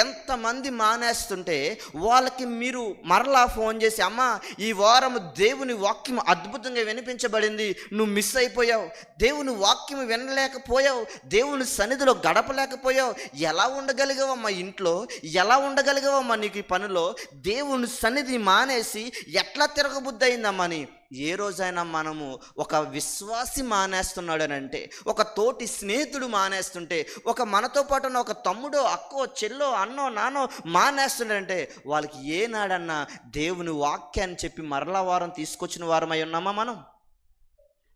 ఎంతమంది మానేస్తుంటే వాళ్ళకి మీరు మరలా ఫోన్ చేసి, అమ్మ ఈ వారం దేవుని వాక్యం అద్భుతంగా వినిపించబడింది, నువ్వు మిస్ అయిపోయావు, దేవుని వాక్యం వినలేకపోయావు, దేవుని సన్నిధిలో గడపలేకపోయావు, ఎలా ఉండగలిగావమ్మా ఇంట్లో, ఎలా ఉండగలిగావమ్మా నీకు ఈ పనిలో, దేవుని సన్నిధి మానేసి ఎట్లా తిరగబుద్ధి అయిందమ్మని ఏ రోజైనా మనము ఒక విశ్వాసి మానేస్తున్నాడు అని అంటే, ఒక తోటి స్నేహితుడు మానేస్తుంటే, ఒక మనతో పాటు ఉన్న ఒక తమ్ముడో అక్కో చెల్లో అన్నో నాన్నో మానేస్తున్నాడంటే, వాళ్ళకి ఏనాడన్నా దేవుని వాక్యాన్ని చెప్పి మరలా వారం తీసుకొచ్చిన వారమై ఉన్నామా మనం?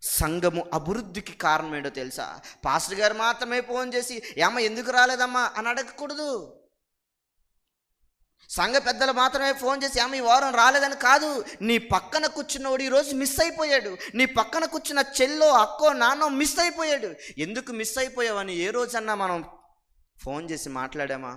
సంఘము అభివృద్ధికి కారణం ఏంటో తెలుసా? పాస్టర్ గారు మాత్రమే ఫోన్ చేసి ఏమ్మ ఎందుకు రాలేదమ్మా అని అడగకూడదు. సంఘ పెద్దలు మాత్రమే ఫోన్ చేసి ఆమె ఈ వారం రాలేదని కాదు. నీ పక్కన కూర్చున్నవాడు ఈరోజు మిస్ అయిపోయాడు. నీ పక్కన కూర్చున్న చెల్లో అక్కో నాన్నో మిస్ అయిపోయాడు. ఎందుకు మిస్ అయిపోయావని ఏ రోజన్నా మనం ఫోన్ చేసి మాట్లాడామా?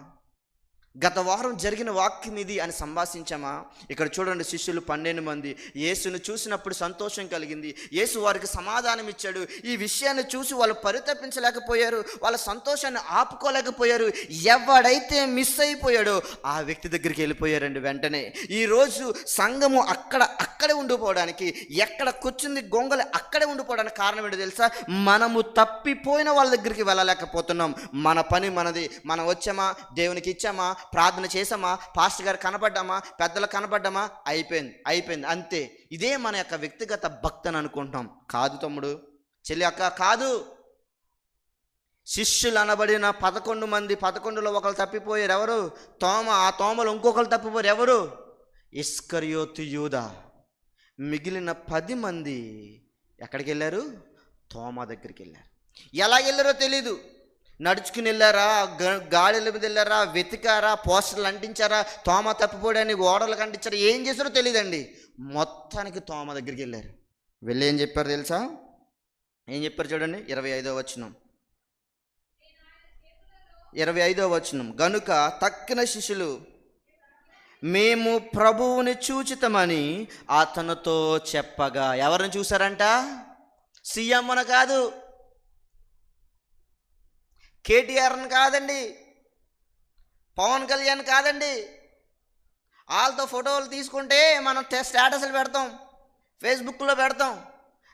గత వారం జరిగిన వాక్యం ఇది అని సంభాషించామా? ఇక్కడ చూడండి, శిష్యులు 12 మంది యేసును చూసినప్పుడు సంతోషం కలిగింది. యేసు వారికి సమాధానం ఇచ్చాడు. ఈ విషయాన్ని చూసి వాళ్ళు పరితపించలేకపోయారు, వాళ్ళ సంతోషాన్ని ఆపుకోలేకపోయారు. ఎవడైతే మిస్ అయిపోయాడో ఆ వ్యక్తి దగ్గరికి వెళ్ళిపోయారండి వెంటనే. ఈరోజు సంఘము అక్కడే ఉండిపోవడానికి, ఎక్కడ కూర్చుంది గొంగలి అక్కడే ఉండిపోవడానికి కారణం ఏంటో తెలుసా? మనము తప్పిపోయిన వాళ్ళ దగ్గరికి వెళ్ళలేకపోతున్నాం. మన పని మనది, మనం వచ్చామా, దేవునికి ఇచ్చామా, ప్రార్థన చేసామా, పాస్టర్ గారు కనపడ్డామా, పెద్దలు కనపడ్డామా, అయిపోయింది అంతే. ఇదే మన యొక్క వ్యక్తిగత భక్తి అని అనుకుంటాం. కాదు తమ్ముడు, చెల్లి, అక్క, కాదు. శిష్యులు అనబడిన 11 మంది, 11లో ఒకరు తప్పిపోయారు. ఎవరు? తోమ. ఆ తోమలో ఇంకొకరు తప్పిపోయారు. ఎవరు? ఇస్కరియోతు యూదా. మిగిలిన 10 మంది ఎక్కడికి వెళ్ళారు? తోమ దగ్గరికి వెళ్ళారు. ఎలా వెళ్ళారో తెలీదు. నడుచుకుని వెళ్ళారా, గాడిల మీద వెళ్ళారా, వెతికారా, పోస్టర్లు అంటించారా, తోమ తప్పిపోయాడని ఓడలు అంటించారా, ఏం చేశారో తెలియదండి. మొత్తానికి తోమ దగ్గరికి వెళ్ళారు. వెళ్ళి ఏం చెప్పారు తెలుసా? ఏం చెప్పారు చూడండి, 25వ వచనం. 25వ వచనం. గనుక తక్కిన శిష్యులు మేము ప్రభువుని చూచితమని అతనితో చెప్పగా. ఎవరిని చూశారంట? సీఎంను కాదు, కేటీఆర్ని కాదండి, పవన్ కళ్యాణ్ కాదండి. వాళ్ళతో ఫోటోలు తీసుకుంటే మనం స్టేటస్లు పెడతాం, ఫేస్బుక్లో పెడతాం.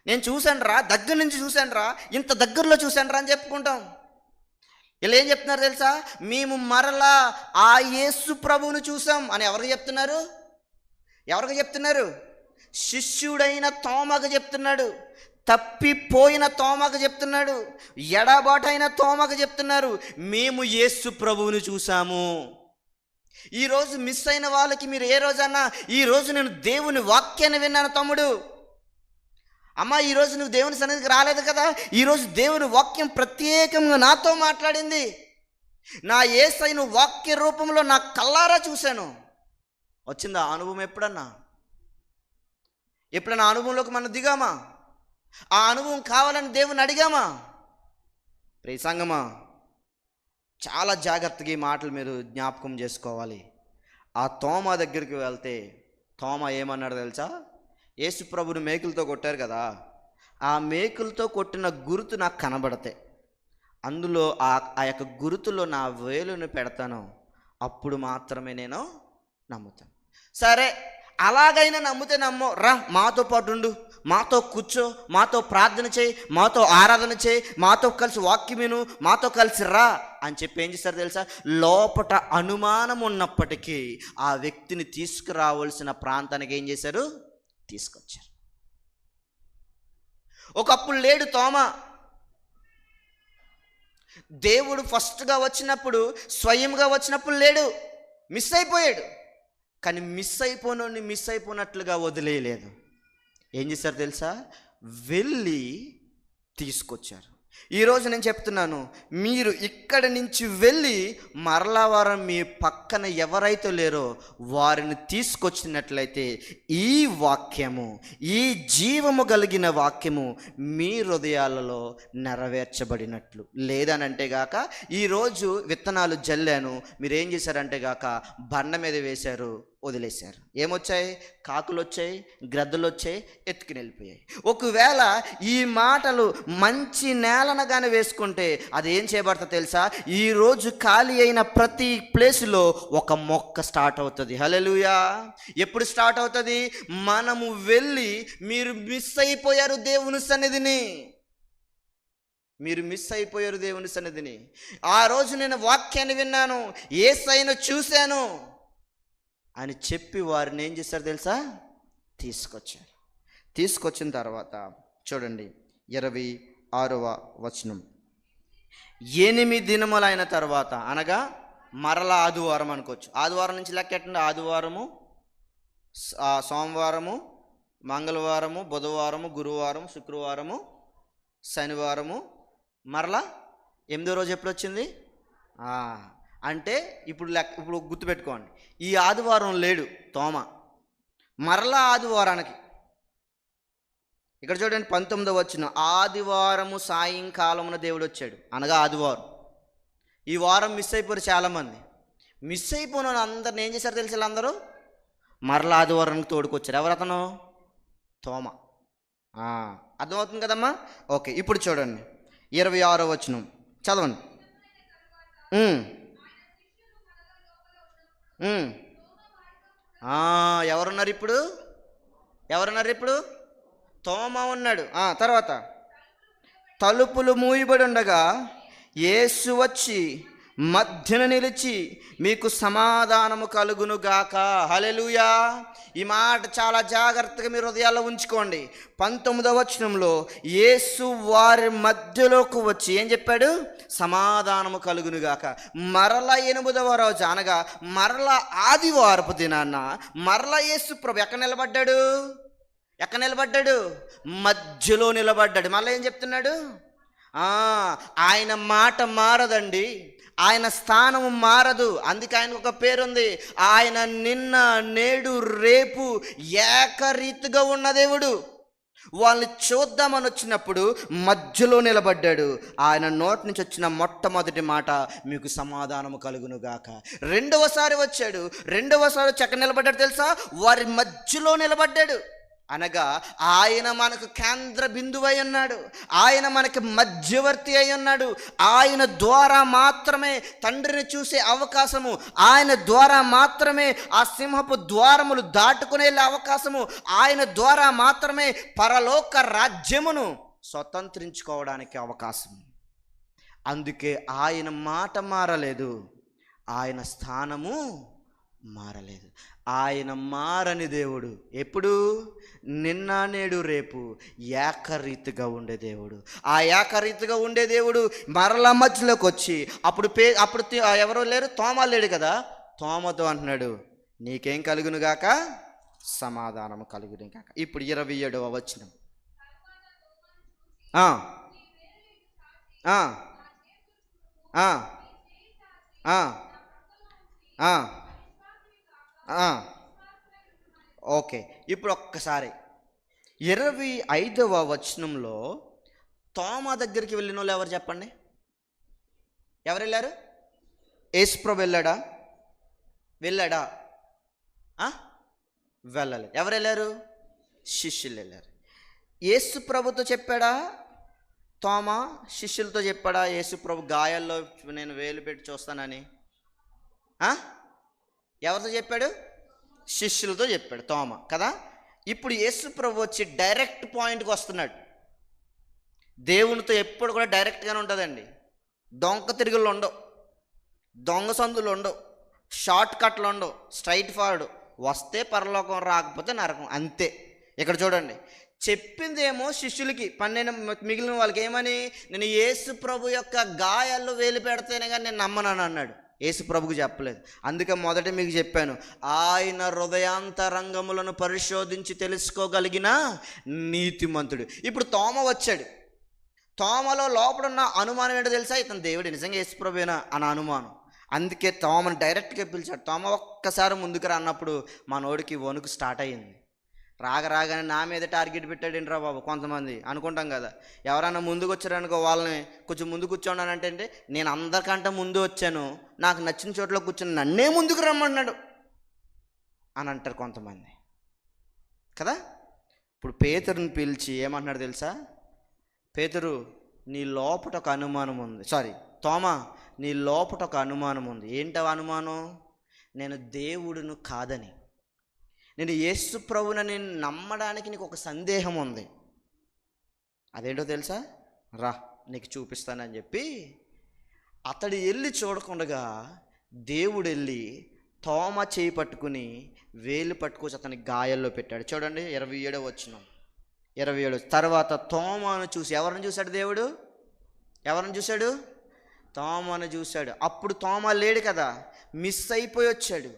నేను చూశాను రా, దగ్గర నుంచి చూశాను రా, ఇంత దగ్గరలో చూశాను రా అని చెప్పుకుంటాం. వీళ్ళు ఏం చెప్తున్నారు తెలుసా? మేము మరలా ఆ యేసు ప్రభువును చూసాం అని ఎవరికి చెప్తున్నారు? ఎవరికి చెప్తున్నారు? శిష్యుడైన తోమకు చెప్తున్నాడు, తప్పిపోయిన తోమకు చెప్తున్నాడు, ఎడబాటైన తోమకు చెప్తున్నారు, మేము యేసు ప్రభువును చూసాము. ఈరోజు మిస్ అయిన వాళ్ళకి మీరు ఏ రోజన్నా, ఈరోజు నేను దేవుని వాక్యాన్ని విన్నాను తమ్ముడు, అమ్మ ఈరోజు నువ్వు దేవుని సన్నిధికి రాలేదు కదా, ఈరోజు దేవుని వాక్యం ప్రత్యేకంగా నాతో మాట్లాడింది, నా యేసయ్యను వాక్య రూపంలో నా కల్లారా చూశాను. వచ్చిందా అనుభవం? ఎప్పుడన్నా అనుభవంలోకి మనం దిగామా? ఆ అనుభవం కావాలని దేవుని అడిగామా? ప్రియ సంగమా, చాలా జాగ్రత్తగా ఈ మాటలు మీరు జ్ఞాపకం చేసుకోవాలి. ఆ తోమ దగ్గరికి వెళ్తే తోమ ఏమన్నాడు తెలుసా? యేసు ప్రభుని మేకులతో కొట్టారు కదా, ఆ మేకులతో కొట్టిన గుర్తు నాకు కనబడతాయి, అందులో ఆ యొక్క గుర్తులో నా వేలును పెడతాను, అప్పుడు మాత్రమే నేను నమ్ముతాను. సరే, అలాగైనా నమ్మితే నమ్మో, రా మాతో పాటు ఉండు, మాతో కూర్చో, మాతో ప్రార్థన చేయి, మాతో ఆరాధన చేయి, మాతో కలిసి వాక్యం విను, మాతో కలిసి రా అని చెప్పి ఏం చేస్తారు తెలుసా? లోపట అనుమానం ఉన్నప్పటికీ ఆ వ్యక్తిని తీసుకురావాల్సిన ప్రాంతానికి ఏం చేశారు? తీసుకొచ్చారు. ఒకప్పుడు లేడు తోమ. దేవుడు ఫస్ట్గా వచ్చినప్పుడు, స్వయంగా వచ్చినప్పుడు లేడు, మిస్ అయిపోయాడు. కానీ మిస్ అయిపోయినట్లుగా వదిలేయలేదు. ఏం చేశారు తెలుసా? వెళ్ళి తీసుకొచ్చారు. ఈరోజు నేను చెప్తున్నాను, మీరు ఇక్కడి నుంచి వెళ్ళి మరలా వారం మీ పక్కన ఎవరైతే లేరో వారిని తీసుకొచ్చినట్లయితే ఈ వాక్యము, ఈ జీవము కలిగిన వాక్యము మీ హృదయాలలో నెరవేర్చబడినట్లు. లేదనంటే గాక ఈరోజు విత్తనాలు జల్లాను, మీరేం చేశారంటే గాక బండ మీద వేశారు, వదిలేశారు. ఏమొచ్చాయి? కాకులు వచ్చాయి, గ్రద్దలు వచ్చాయి, ఎత్తుకుని వెళ్ళిపోయాయి. ఒకవేళ ఈ మాటలు మంచి నేలనగానే వేసుకుంటే అది ఏం చేయబడుతుంది తెలుసా? ఈరోజు ఖాళీ అయిన ప్రతి ప్లేసులో ఒక మొక్క స్టార్ట్ అవుతుంది. హల్లెలూయా! ఎప్పుడు స్టార్ట్ అవుతుంది? మనము వెళ్ళి, మీరు మిస్ అయిపోయారు దేవుని సన్నిధిని, మీరు మిస్ అయిపోయారు దేవుని సన్నిధిని. ఆ రోజు నేను వాక్యాన్ని విన్నాను, యేసయ్యను చూశాను అని చెప్పి వారిని ఏం చేశారు తెలుసా? తీసుకొచ్చారు. తీసుకొచ్చిన తర్వాత చూడండి 26వ వచనం. 8 దినములైన తర్వాత, అనగా మరలా ఆదివారం అనుకోవచ్చు. ఆదివారం నుంచి లెక్కెట్టండి. ఆదివారము, సోమవారము, మంగళవారము, బుధవారము, గురువారం, శుక్రవారము, శనివారము, మరలా 8వ రోజు ఎప్పుడు వచ్చింది? అంటే ఇప్పుడు గుర్తుపెట్టుకోండి, ఈ ఆదివారం లేడు తోమ, మరలా ఆదివారానికి. ఇక్కడ చూడండి 19వ వచనం. ఆదివారము సాయంకాలమున దేవుడు వచ్చాడు, అనగా ఆదివారం. ఈ వారం మిస్ అయిపోయారు చాలామంది. మిస్ అయిపోయిన అందరిని ఏం చేశారు తెలిసి అందరూ మరలా ఆదివారానికి తోడుకొచ్చారు. ఎవరు అతను? తోమ. అర్థమవుతుంది కదమ్మా? ఓకే, ఇప్పుడు చూడండి 26వ వచనం చదవండి. ఎవరున్నారు ఇప్పుడు? తోమ ఉన్నాడు. తర్వాత తలుపులు మూయబడి ఉండగా యేసు వచ్చి మధ్యన నిలిచి మీకు సమాధానము కలుగును గాక. హల్లెలూయా! ఈ మాట చాలా జాగ్రత్తగా మీరు హృదయాల్లో ఉంచుకోండి. 19వ వచనంలో యేసు వారి మధ్యలోకి వచ్చి ఏం చెప్పాడు? సమాధానము కలుగును గాక. మరలా 8వ రోజు, అనగా మరలా ఆదివారపు దినాన్న మరలా యేసు ప్రభు ఎక్కడ నిలబడ్డాడు? మధ్యలో నిలబడ్డాడు. మళ్ళీ ఏం చెప్తున్నాడు? ఆయన మాట మారదండి, ఆయన స్థానము మారదు. అందుకే ఆయనకు ఒక పేరుంది. ఆయన నిన్న, నేడు, రేపు ఏకరీతిగా ఉన్న దేవుడు. వాళ్ళని చూద్దామని వచ్చినప్పుడు మధ్యలో నిలబడ్డాడు. ఆయన నోటి నుంచి వచ్చిన మొట్టమొదటి మాట మీకు సమాధానము కలుగును గాక. రెండవసారి వచ్చాడు, రెండవసారి ఎక్కడ నిలబడ్డాడు తెలుసా? వారి మధ్యలో నిలబడ్డాడు. అనగా ఆయన మనకు కేంద్ర బిందువు అయి ఉన్నాడు, ఆయన మనకి మధ్యవర్తి అయి ఉన్నాడు. ఆయన ద్వారా మాత్రమే తండ్రిని చూసే అవకాశము, ఆయన ద్వారా మాత్రమే ఆ సింహపు ద్వారములు దాటుకుని వెళ్ళే అవకాశము, ఆయన ద్వారా మాత్రమే పరలోక రాజ్యమును స్వతంత్రించుకోవడానికి అవకాశం. అందుకే ఆయన మాట మారలేదు, ఆయన స్థానము మారలేదు. ఆయన మారని దేవుడు. ఎప్పుడు? నిన్న, నేడు, రేపు ఏకరీతిగా ఉండే దేవుడు. ఆ ఏకరీతిగా ఉండే దేవుడు మరలా మధ్యలోకి వచ్చి అప్పుడు ఎవరో లేరు, తోమ లేడు కదా, తోమతో అంటున్నాడు నీకేం కలుగును గాక? సమాధానము కలుగును గాక. ఇప్పుడు 27వ వచనం. ఓకే, ఇప్పుడు ఒక్కసారి 25వ వచనంలో తోమ దగ్గరికి వెళ్ళిన వాళ్ళు ఎవరు చెప్పండి? ఎవరు వెళ్ళారు? యేసుప్రభు వెళ్ళాడా? వెళ్ళలేదు. ఎవరు వెళ్ళారు? శిష్యులు వెళ్ళారు. యేసుప్రభుతో చెప్పాడా తోమ? శిష్యులతో చెప్పాడా? యేసుప్రభు గాయాల్లో నేను వేలు పెట్టి చూస్తానని ఎవరితో చెప్పాడు? శిష్యులతో చెప్పాడు తోమ కదా. ఇప్పుడు యేసు ప్రభు వచ్చి డైరెక్ట్ పాయింట్కి వస్తున్నాడు. దేవునితో ఎప్పుడు కూడా డైరెక్ట్గానే ఉంటుందండి. దొంగ తిరుగులు ఉండవు, దొంగ సందులు ఉండవు, షార్ట్ కట్లు ఉండవు, స్ట్రైట్ ఫార్వర్డ్. వస్తే పరలోకం, రాకపోతే నరకం, అంతే. ఇక్కడ చూడండి, చెప్పిందేమో శిష్యులకి, 12 మిగిలిన వాళ్ళకి ఏమని? నేను యేసు ప్రభు యొక్క గాయాల్లో వేలు పెడితేనే కానీ నేను నమ్మనని అన్నాడు. యేసు ప్రభుకు చెప్పలేదు. అందుకే మొదట మీకు చెప్పాను, ఆయన హృదయాంతరంగములను పరిశోధించి తెలుసుకోగలిగిన నీతిమంతుడు. ఇప్పుడు తోమ వచ్చాడు. తోమలో లోపడున్న అనుమానం ఏంటో తెలుసా? ఇతను దేవుడు నిజంగా యేసుప్రభువేనా అన్న అనుమానం. అందుకే తోమను డైరెక్ట్గా పిలిచాడు. తోమ ఒక్కసారి ముందుకు రా అన్నప్పుడు మనోడికి వణుకు స్టార్ట్ అయ్యింది. రాగానే నా మీద టార్గెట్ పెట్టాడు ఏంట్రా బాబు. కొంతమంది అనుకుంటాం కదా, ఎవరైనా ముందుకు వచ్చారనుకో, వాళ్ళని కొంచెం ముందు కూర్చోండి, నేను అందరికంటే ముందు వచ్చాను, నాకు నచ్చిన చోట్ల కూర్చొని నన్నే ముందుకు రమ్మన్నాడు అని అంటారు కొంతమంది కదా. ఇప్పుడు పేతురుని పిలిచి ఏమంటున్నాడు తెలుసా? పేతురు, నీ లోపట ఒక అనుమానం ఉంది. తోమా, నీ లోపట ఒక అనుమానం ఉంది. ఏంటవ అనుమానం? నేను దేవుడును కాదని, నేను యేసు ప్రభువుని నమ్మడానికి నీకు ఒక సందేహం ఉంది. అదేంటో తెలుసా? రా నీకు చూపిస్తానని చెప్పి అతడు వెళ్ళి చూడకుండా దేవుడు వెళ్ళి తోమ చేయి పట్టుకుని వేలు పట్టుకొచ్చి అతని గాయాల్లో పెట్టాడు. చూడండి 27వ వచనం. 27 తర్వాత తోమను చూసి ఎవరిని చూశాడు దేవుడు? ఎవరిని చూశాడు? తోమను చూశాడు. అప్పుడు తోమ లేడు కదా, మిస్ అయిపోయి వచ్చాడు.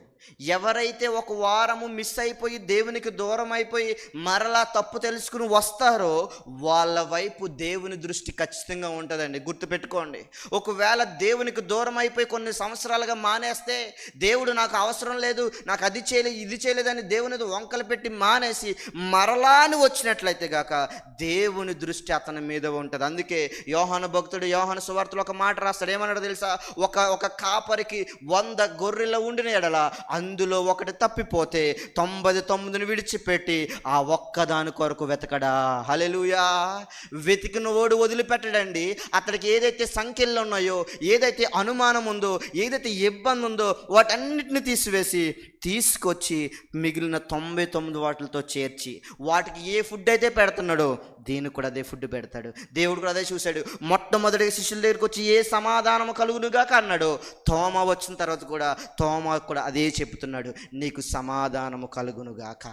ఎవరైతే ఒక వారము మిస్ అయిపోయి దేవునికి దూరం అయిపోయి మరలా తప్పు తెలుసుకుని వస్తారో వాళ్ళ వైపు దేవుని దృష్టి ఖచ్చితంగా ఉంటుందండి. గుర్తుపెట్టుకోండి. ఒకవేళ దేవునికి దూరం అయిపోయి కొన్ని సంవత్సరాలుగా మానేస్తే, దేవుడు నాకు అవసరం లేదు, నాకు అది చేయలేదు ఇది చేయలేదని దేవుని వంకలు పెట్టి మానేసి మరలాని వచ్చినట్లయితే గాక దేవుని దృష్టి అతని మీద ఉంటుంది. అందుకే యోహాను భక్తుడు యోహాను సువార్తలో ఒక మాట రాస్తాడు. ఏమన్నాడు తెలుసా? ఒక కాపరికి 100 గొర్రెలు ఉండిన ఎడల అందులో ఒకటి తప్పిపోతే 99ని విడిచిపెట్టి ఆ ఒక్కదాని కొరకు వెతకడా. హల్లెలూయా. వెతికిన ఓడు వదిలిపెట్టడండి. అతడికి ఏదైతే సంఖ్యలు ఉన్నాయో, ఏదైతే అనుమానం ఉందో, ఏదైతే ఇబ్బంది ఉందో వాటన్నిటిని తీసివేసి తీసుకొచ్చి మిగిలిన 99 వాటితో చేర్చి వాటికి ఏ ఫుడ్ అయితే పెడుతున్నాడో దీనికి కూడా అదే ఫుడ్ పెడతాడు. దేవుడు కూడా అదే చూశాడు. మొట్టమొదటిగా శిష్యుల దగ్గరికి వచ్చి ఏ సమాధానం కలుగునుగాక అన్నాడు. తోమ వచ్చిన తర్వాత కూడా తోమ కూడా అదే చెప్తున్నాడు, నీకు సమాధానము కలుగునుగాక,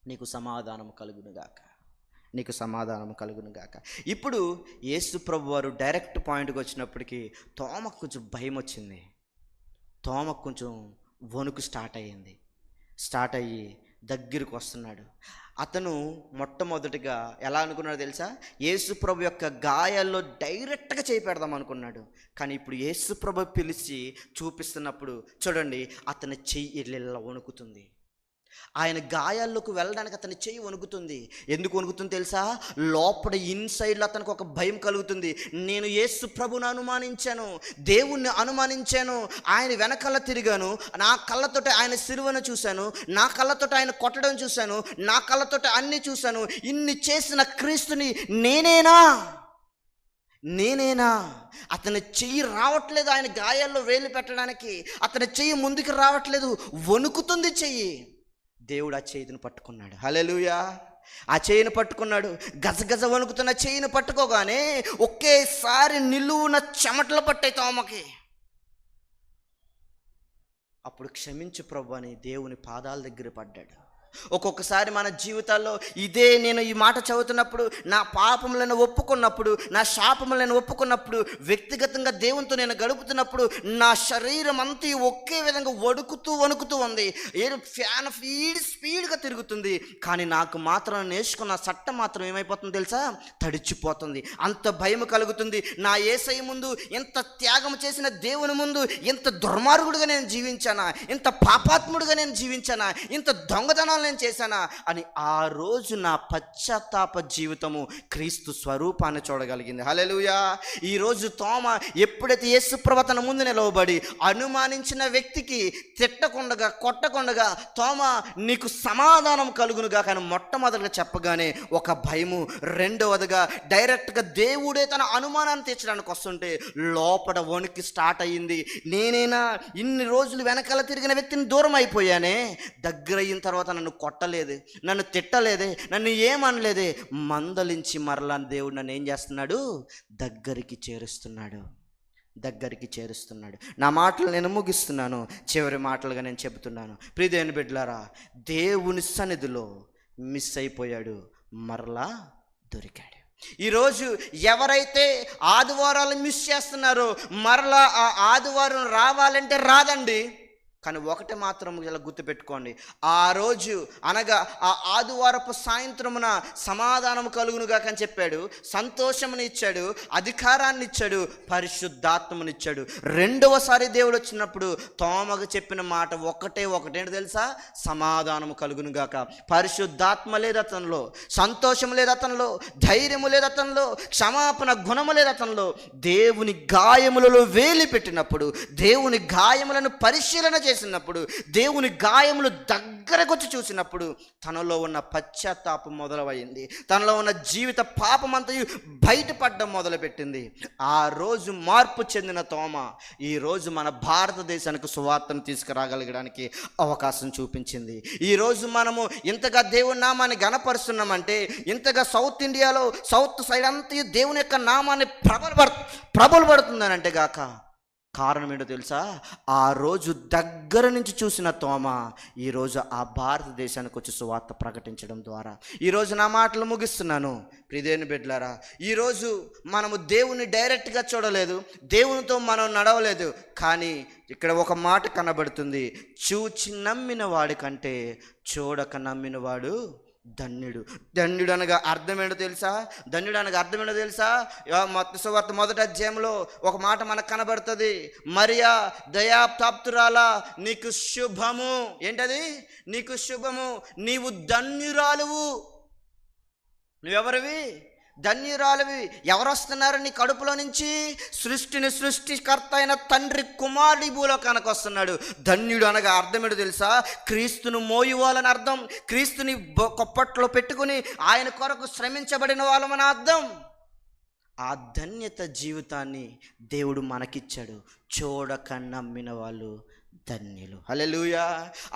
నీకు సమాధానము కలుగునుగాక, నీకు సమాధానము కలుగునుగాక. ఇప్పుడు యేసు ప్రభు వారు డైరెక్ట్ పాయింట్కి వచ్చినప్పటికీ తోమకు కొంచెం భయం వచ్చింది. తోమకు కొంచెం వణుకు స్టార్ట్ అయ్యి దగ్గరికి వస్తున్నాడు. అతను మొట్టమొదటిగా ఎలా అనుకున్నాడు తెలుసా? యేసు ప్రభు యొక్క గాయాల్లో డైరెక్ట్గా చేయి పెడదాం అనుకున్నాడు. కానీ ఇప్పుడు యేసు ప్రభు పిలిచి చూపిస్తున్నప్పుడు చూడండి, అతని చెయ్యి ఇలా వణుకుతుంది. ఆయన గాయాల్లోకి వెళ్ళడానికి అతని చెయ్యి వణుకుతుంది. ఎందుకు వణుకుతుంది తెలుసా? లోపల ఇన్సైడ్లో అతనికి ఒక భయం కలుగుతుంది. నేను యేసు ప్రభుని అనుమానించాను, దేవుణ్ణి అనుమానించాను, ఆయన వెనకాల తిరిగాను, నా కళ్ళతోటి ఆయన సిలువను చూశాను, నా కళ్ళతోటి ఆయన కొట్టడం చూశాను, నా కళ్ళతోటి అన్నీ చూశాను. ఇన్ని చేసిన క్రీస్తుని నేనేనా? అతని చెయ్యి రావట్లేదు. ఆయన గాయాల్లో వేలు పెట్టడానికి అతని చెయ్యి ముందుకు రావట్లేదు, వణుకుతుంది చెయ్యి. దేవుడు ఆ చేతిని పట్టుకున్నాడు. హల్లెలూయా. ఆ చేయిని పట్టుకున్నాడు. గజగజ వణుకుతున్న చేయిని పట్టుకోగానే ఒకేసారి నిలువున చెమటలు పట్టాయి తోమకి. అప్పుడు క్షమించు ప్రభు అని దేవుని పాదాల దగ్గర పడ్డాడు. ఒక్కొక్కసారి మన జీవితాల్లో ఇదే, నేను ఈ మాట చదువుతున్నప్పుడు నా పాపములను ఒప్పుకున్నప్పుడు, నా శాపములను ఒప్పుకున్నప్పుడు, వ్యక్తిగతంగా దేవునితో నేను గడుపుతున్నప్పుడు నా శరీరం అంతా ఒకే విధంగా వణుకుతూ ఉంది. ఫ్యాన్ స్పీడ్గా తిరుగుతుంది. కానీ నాకు మాత్రం నేర్చుకున్న చట్టం మాత్రం ఏమైపోతుంది తెలుసా? తడిచిపోతుంది. అంత భయం కలుగుతుంది. నా యేసయ్య ముందు ఎంత త్యాగం చేసిన దేవుని ముందు ఎంత దుర్మార్గుడిగా నేను జీవించానా, ఎంత పాపాత్ముడిగా నేను జీవించానా, ఇంత దొంగతనాలు నేను చేశానా అని ఆ రోజు నా పశ్చాత్తాప జీవితము క్రీస్తు స్వరూపాన్ని చూడగలిగింది. హల్లెలూయా. ఈరోజు తోమ ఎప్పుడైతే యేసు ప్రభు తన ముందు నిలవబడి అనుమానించిన వ్యక్తికి తిట్టకుండగా కొట్టకుండగా తోమ నీకు సమాధానం కలుగునుగా కానీ మొట్టమొదటిగా చెప్పగానే ఒక భయము, రెండవదిగా డైరెక్ట్గా దేవుడే తన అనుమానాన్ని తీర్చడానికి వస్తుంటే లోపల వణికి స్టార్ట్ అయ్యింది. నేనేనా ఇన్ని రోజులు వెనకాల తిరిగిన వ్యక్తిని దూరం అయిపోయానే, దగ్గర అయిన తర్వాత నన్ను కొట్టలేదే, నన్ను తిట్టలేదే, నన్ను ఏమనలేదే, మందలించి మరలా దేవుడు నన్ను ఏం చేస్తున్నాడు? దగ్గరికి చేరుస్తున్నాడు. నా మాటలు నేను ముగిస్తున్నాను. చివరి మాటలుగా నేను చెబుతున్నాను. ప్రియమైన బిడ్డలారా, దేవుని సన్నిధిలో మిస్ అయిపోయాడు, మరలా దొరికాడు. ఈరోజు ఎవరైతే ఆదివారాలు మిస్ చేస్తున్నారో మరలా ఆ ఆదివారం రావాలంటే రాదండి. కానీ ఒకటి మాత్రం ఇలా గుర్తుపెట్టుకోండి, ఆ రోజు అనగా ఆ ఆదివారపు సాయంత్రమున సమాధానం కలుగునుగా అని చెప్పాడు, సంతోషముని ఇచ్చాడు, అధికారాన్ని ఇచ్చాడు, పరిశుద్ధాత్మనిచ్చాడు. రెండవసారి దేవుడు వచ్చినప్పుడు తోమకు చెప్పిన మాట ఒకటేంటి తెలుసా? సమాధానము కలుగునుగాక. పరిశుద్ధాత్మ లేదు అతనిలో, సంతోషం లేదు అతనిలో, ధైర్యము లేదు అతనిలో, క్షమాపణ గుణము లేదు అతనిలో. దేవుని గాయములలో వేలి పెట్టినప్పుడు, దేవుని గాయములను పరిశీలన చేసినప్పుడు, దేవుని గాయములు దగ్గరకు వచ్చి చూసినప్పుడు తనలో ఉన్న పశ్చాత్తాపం మొదలైంది, తనలో ఉన్న జీవిత పాపమంతయు బయటపడడం మొదలుపెట్టింది. ఆ రోజు మార్పు చెందిన తోమ ఈరోజు మన భారతదేశానికి సువార్తను తీసుకురాగలగడానికి అవకాశం చూపించింది. ఈరోజు మనము ఇంతగా దేవుని నామాన్ని గణపరుస్తున్నామంటే, ఇంతగా సౌత్ ఇండియాలో సౌత్ సైడ్ అంతా దేవుని యొక్క నామాన్ని ప్రబలపడుతుందని అంటే గాక కారణం ఏంటో తెలుసా? ఆ రోజు దగ్గర నుంచి చూసిన తోమ ఈరోజు ఆ భారతదేశానికి వచ్చి సువార్త ప్రకటించడం ద్వారా. ఈరోజు నా మాటలు ముగిస్తున్నాను. ప్రియదేవుని బిడ్డలారా, ఈరోజు మనము దేవుని డైరెక్ట్గా చూడలేదు, దేవునితో మనం నడవలేదు, కానీ ఇక్కడ ఒక మాట కనబడుతుంది, చూచి నమ్మిన వాడి కంటే చూడక నమ్మినవాడు ధన్యుడు. ధన్యుడు అనగా అర్థం ఏంటో తెలుసా? మత్తయి సువార్త 1వ అధ్యాయంలో ఒక మాట మనకు కనబడుతుంది, మరియా దయాప్రాప్తురాలా నీకు శుభము. ఏంటది? నీకు శుభము, నీవు ధన్యురాలువు. నువ్వెవరివి? ధన్యురాలివి. ఎవరు వస్తున్నారు నీ కడుపులో నుంచి? సృష్టికర్త అయిన తండ్రి కుమారుడి భూలోకానికి వస్తున్నాడు. ధన్యుడు అనగా అర్థం ఏంటో తెలుసా? క్రీస్తును మోయువాలని అర్థం, క్రీస్తుని కొప్పట్లో పెట్టుకుని ఆయన కొరకు శ్రమించబడిన వాళ్ళమని అర్థం. ఆ ధన్యత జీవితాన్ని దేవుడు మనకిచ్చాడు. చూడక నమ్మిన వాళ్ళు ధన్యులు. హల్లెలూయా.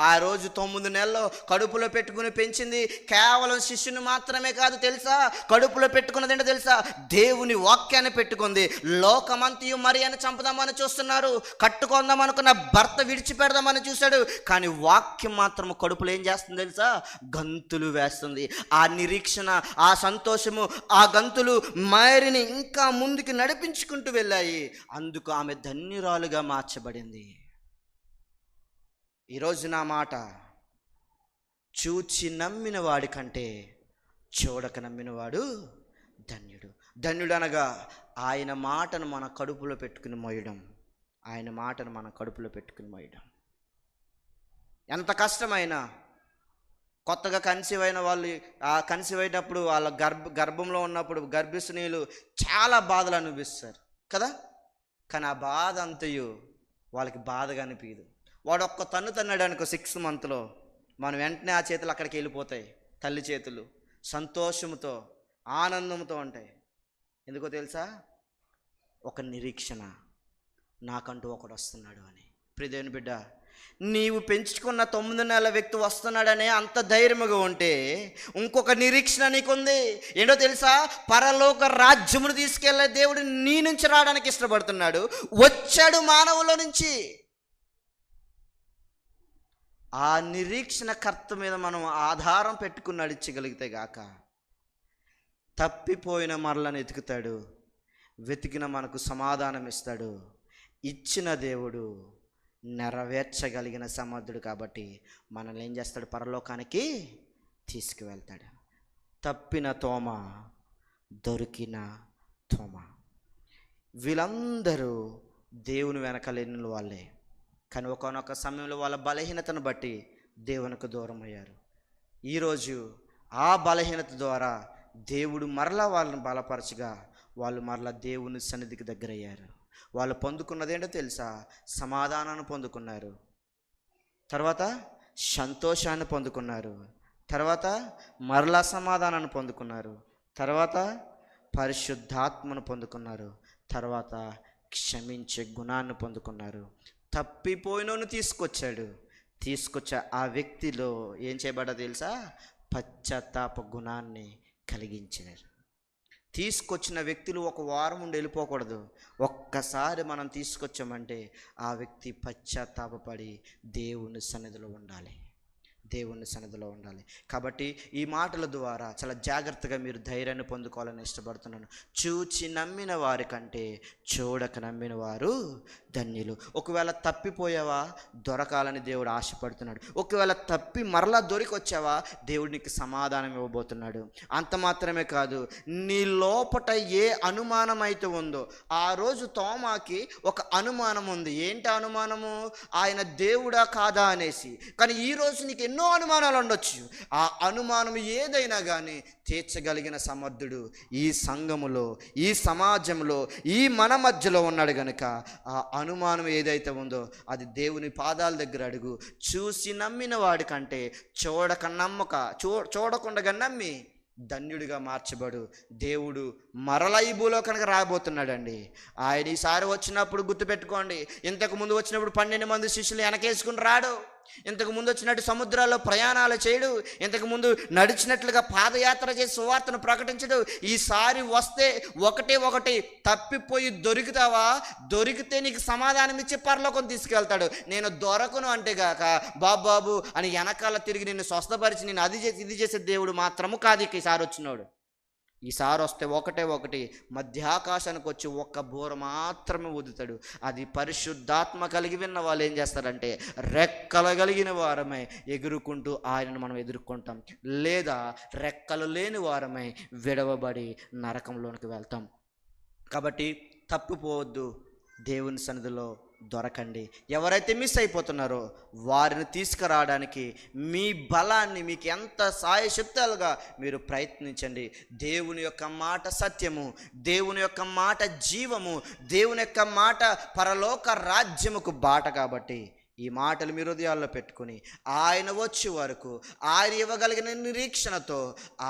ఆ రోజు 9 నెలలు కడుపులో పెట్టుకుని పెంచింది కేవలం శిష్యుని మాత్రమే కాదు తెలుసా? కడుపులో పెట్టుకున్నది ఏంటో తెలుసా? దేవుని వాక్యాన్ని పెట్టుకుంది. లోకమంతయు మరియను చంపుదామని చూస్తున్నారు, కట్టుకుందాం అనుకున్న భర్త విడిచిపెడదామని చూశాడు, కానీ వాక్యం మాత్రం కడుపులో ఏం చేస్తుంది తెలుసా? గంతులు వేస్తుంది. ఆ నిరీక్షణ, ఆ సంతోషము, ఆ గంతులు మేరీని ఇంకా ముందుకు నడిపించుకుంటూ వెళ్ళాయి. అందుకు ఆమె ధన్యురాలుగా మార్చబడింది. ఈరోజు నా మాట, చూచి నమ్మిన వాడి కంటే చూడక నమ్మినవాడు ధన్యుడు. ధన్యుడు అనగా ఆయన మాటను మన కడుపులో పెట్టుకుని మోయడం. ఎంత కష్టమైనా, కొత్తగా కన్సీవ్ అయిన వాళ్ళు ఆ కన్సీవ్ అయినప్పుడు వాళ్ళ గర్భంలో ఉన్నప్పుడు గర్భిణీలు చాలా బాధలు అనిపిస్తారు కదా, కానీ ఆ బాధ అంతయు వాళ్ళకి బాధగా అనిపించదు. వాడు ఒక్క తన్నాడు అనుకో 6 మంత్లో, మనం వెంటనే ఆ చేతులు అక్కడికి వెళ్ళిపోతాయి. తల్లి చేతులు సంతోషంతో ఆనందంతో ఉంటాయి. ఎందుకో తెలుసా? ఒక నిరీక్షణ, నాకంటూ ఒకడు వస్తున్నాడు అని. ప్రియదేవుని బిడ్డ, నీవు పెంచుకున్న 9 నెలల వ్యక్తి వస్తున్నాడనే అంత ధైర్యముగా ఉంటే ఇంకొక నిరీక్షణ నీకుంది. ఏంటో తెలుసా? పరలోక రాజ్యమును తీసుకెళ్లే దేవుడు నీ నుంచి రావడానికి ఇష్టపడుతున్నాడు. వచ్చాడు మానవుల నుంచి. ఆ నిరీక్షణకర్త మీద మనం ఆధారం పెట్టుకుని నడిచగలిగితే గాక తప్పిపోయిన మరలను వెతుకుతాడు, వెతికిన మనకు సమాధానం ఇస్తాడు. ఇచ్చిన దేవుడు నెరవేర్చగలిగిన సమర్థుడు కాబట్టి మనల్ని ఏం చేస్తాడు? పరలోకానికి తీసుకువెళ్తాడు. తప్పిన తోమ, దొరికిన తోమ, వీళ్ళందరూ దేవుని వెనకలేని వాళ్ళే. కానీ ఒకనొక సమయంలో వాళ్ళ బలహీనతను బట్టి దేవునికి దూరం అయ్యారు. ఈరోజు ఆ బలహీనత ద్వారా దేవుడు మరలా వాళ్ళని బలపరచగా వాళ్ళు మరలా దేవుని సన్నిధికి దగ్గరయ్యారు. వాళ్ళు పొందుకున్నది ఏంటో తెలుసా? సమాధానాన్ని పొందుకున్నారు, తర్వాత సంతోషాన్ని పొందుకున్నారు, తర్వాత మరలా సమాధానాన్ని పొందుకున్నారు, తర్వాత పరిశుద్ధాత్మను పొందుకున్నారు, తర్వాత క్షమించే గుణాన్ని పొందుకున్నారు. తప్పిపోయినోను తీసుకొచ్చా ఆ వ్యక్తిలో ఏం చేయబడ్డా తెలుసా? పశ్చాత్తాప గుణాన్ని కలిగించారు. తీసుకొచ్చిన వ్యక్తులు ఒక వారం ఉండి వెళ్ళిపోకూడదు. ఒక్కసారి మనం తీసుకొచ్చామంటే ఆ వ్యక్తి పశ్చాత్తాపడి దేవుని సన్నిధిలో ఉండాలి. దేవుని సన్నిధిలో ఉండాలి. కాబట్టి ఈ మాటల ద్వారా చాలా జాగ్రత్తగా మీరు ధైర్యాన్ని పొందుకోవాలని ఇష్టపడుతున్నాను. చూచి నమ్మిన వారి కంటే చూడక నమ్మిన వారు ధన్యులు. ఒకవేళ తప్పిపోయావా, దొరకాలని దేవుడు ఆశపడుతున్నాడు. ఒకవేళ తప్పి మరలా దొరికొచ్చావా, దేవుడు నీకు సమాధానం ఇవ్వబోతున్నాడు. అంత మాత్రమే కాదు, నీ లోపట ఏ అనుమానం అయితే ఉందో, ఆ రోజు తోమాకి ఒక అనుమానం ఉంది. ఏంటి అనుమానము? ఆయన దేవుడా కాదా అనేసి. కానీ ఈరోజు నీకు ఎన్నో అనుమానాలు ఉండొచ్చు. ఆ అనుమానం ఏదైనా కానీ తీర్చగలిగిన సమర్థుడు ఈ సంఘములో, ఈ సమాజంలో, ఈ మన మధ్యలో ఉన్నాడు గనుక ఆ అనుమానం ఏదైతే ఉందో అది దేవుని పాదాల దగ్గర అడుగు. చూసి నమ్మిన వాడి కంటే చూడకుండా నమ్మి ధన్యుడిగా మార్చబడు. దేవుడు మరలా ఈ భూలోకానికి రాబోతున్నాడండి. ఆయన ఈసారి వచ్చినప్పుడు గుర్తుపెట్టుకోండి, ఇంతకు ముందు వచ్చినప్పుడు 12 మంది శిష్యులు వెనకేసుకుని రాడు. ఇంతకు ముందు వచ్చినట్టు సముద్రాల్లో ప్రయాణాలు చేయడు. ఇంతకు ముందు నడిచినట్లుగా పాదయాత్ర చేసి సువార్తను ప్రకటించడు. ఈసారి వస్తే ఒకటి తప్పిపోయి దొరుకుతావా, దొరికితే నీకు సమాధానం ఇచ్చి పరలోకం తీసుకెళ్తాడు. నేను దొరకను అంటే గాక బాబు అని వెనకాల తిరిగి నిన్ను స్వస్థపరిచి నేను అది చేసి ఇది చేసే దేవుడు మాత్రము కాదు. ఈసారి వచ్చినోడు ఈసారి వస్తే ఒకటి మధ్యాకాశానికి వచ్చి ఒక్క బోర మాత్రమే ఊదుతాడు. అది పరిశుద్ధాత్మ కలిగి విన్న వాళ్ళు ఏం చేస్తారంటే రెక్కలు కలిగిన వారమై ఎగురుకుంటూ ఆయనను మనం ఎదుర్కొంటాం. లేదా రెక్కలు లేని వారమై విడవబడి నరకంలోనికి వెళ్తాం. కాబట్టి తప్పిపోవద్దు, దేవుని సన్నిధిలో దొరకండి. ఎవరైతే మిస్ అయిపోతున్నారో వారిని తీసుకురావడానికి మీ బలాన్ని, మీకు ఎంత సాయశక్తులుగా మీరు ప్రయత్నించండి. దేవుని యొక్క మాట సత్యము, దేవుని యొక్క మాట జీవము, దేవుని యొక్క మాట పరలోక రాజ్యముకు బాట. కాబట్టి ఈ మాటలు మీ హృదయాల్లో పెట్టుకుని ఆయన వచ్చే వరకు, ఆయన ఇవ్వగలిగిన నిరీక్షణతో,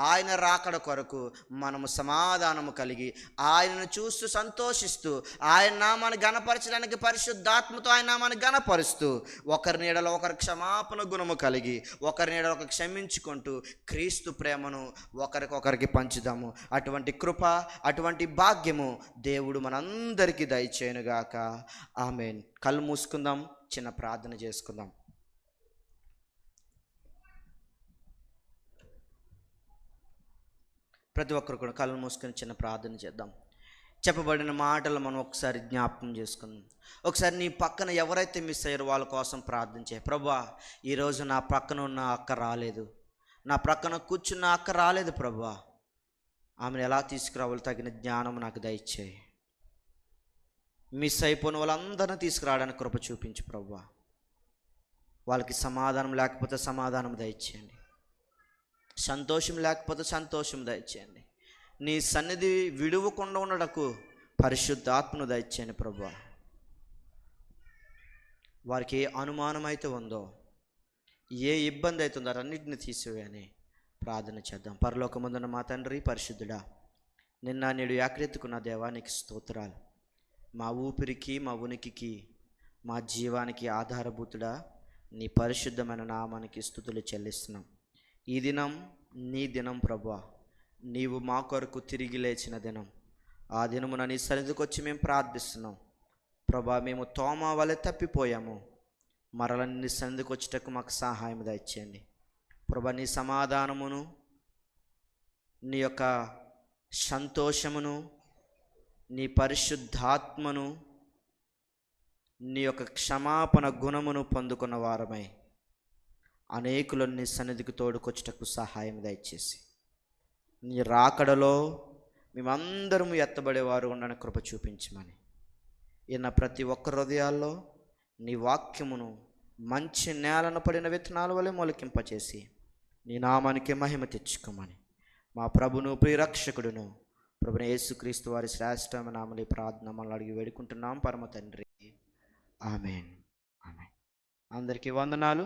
ఆయన రాకడ కొరకు మనము సమాధానము కలిగి ఆయనను చూస్తూ సంతోషిస్తూ ఆయన నామాన్ని గణపరచడానికి పరిశుద్ధాత్మతో ఆయన నామాన్ని గణపరుస్తూ ఒకరి నీడలో ఒకరి క్షమాపణ గుణము కలిగి ఒకరి నీడలో ఒకరు క్షమించుకుంటూ క్రీస్తు ప్రేమను ఒకరికొకరికి పంచుదాము. అటువంటి కృప, అటువంటి భాగ్యము దేవుడు మనందరికీ దయచేయునుగాక. ఆమేన్. కళ్ళు మూసుకుందాం, చిన్న ప్రార్థన చేసుకుందాం. ప్రతి ఒక్కరు కూడా కళ్ళు మూసుకొని చిన్న ప్రార్థన చేద్దాం. చెప్పబడిన మాటలు మనం ఒకసారి జ్ఞాపకం చేసుకుందాం. ఒకసారి నీ పక్కన ఎవరైతే మిస్ అయ్యారో వాళ్ళ కోసం ప్రార్థన చేయి. ప్రభువా, ఈరోజు నా పక్కన ఉన్న అక్క రాలేదు, నా ప్రక్కన కూర్చున్న అక్క రాలేదు ప్రభువా, ఆమెను ఎలా తీసుకురావాలో తగిన జ్ఞానం నాకు దయచేయి. మిస్ అయిపోయిన వాళ్ళందరినీ తీసుకురావడానికి కృప చూపించు ప్రభువా. వాళ్ళకి సమాధానం లేకపోతే సమాధానం దయచేయండి, సంతోషం లేకపోతే సంతోషం దయచేయండి. నీ సన్నిధి విడువకుండా ఉండటకు పరిశుద్ధాత్మను దయచేయండి ప్రభువా. వారికి ఏ అనుమానం అయితే ఉందో, ఏ ఇబ్బంది అవుతుందో అన్నింటిని తీసివేయని ప్రార్థన చేద్దాం. పరలోకమందున్న మా తండ్రి పరిశుద్ధుడా, నిన్న నేడు ఏకరెత్తుకున్న దేవానికి స్తోత్రాలు. మా ఊపిరికి, మా ఉనికికి, మా జీవానికి ఆధారభూతుడా నీ పరిశుద్ధమైన నామానికి స్తుతులు చెల్లిస్తున్నాం. ఈ దినం నీ దినం ప్రభువా, నీవు మా కొరకు తిరిగి లేచిన దినం. ఆ దినమున నీ సన్నిధికి వచ్చి మేము ప్రార్థిస్తున్నాం ప్రభా. మేము తోమా వలె తప్పిపోయాము, మరల నీ సన్నిధికి వచ్చేటకు మాకు సహాయం దయచేయండి ప్రభా. నీ సమాధానమును, నీ యొక్క సంతోషమును, నీ పరిశుద్ధాత్మను, నీ యొక్క క్షమాపణ గుణమును పొందుకున్న వారమై అనేకులను నీ సన్నిధికి తోడుకొచ్చుటకు సహాయం దయచేసి నీ రాకడలో మేమందరము ఎత్తబడేవారు ఉండని కృప చూపించమని, ఈయన ప్రతి ఒక్క హృదయాల్లో నీ వాక్యమును మంచి నేలను పడిన విత్తనాల వలె మొలకింపచేసి నీ నామానికి మహిమ తెచ్చుకోమని మా ప్రభును ప్రియరక్షకుడును ప్రభుని యేసుక్రీస్తు వారి శ్రేష్టమైన నామములో ప్రార్థన మనల్ని అడిగి వేడుకుంటున్నాం పరమ తండ్రి. ఆమేన్. ఆమేన్. అందరికీ వందనాలు.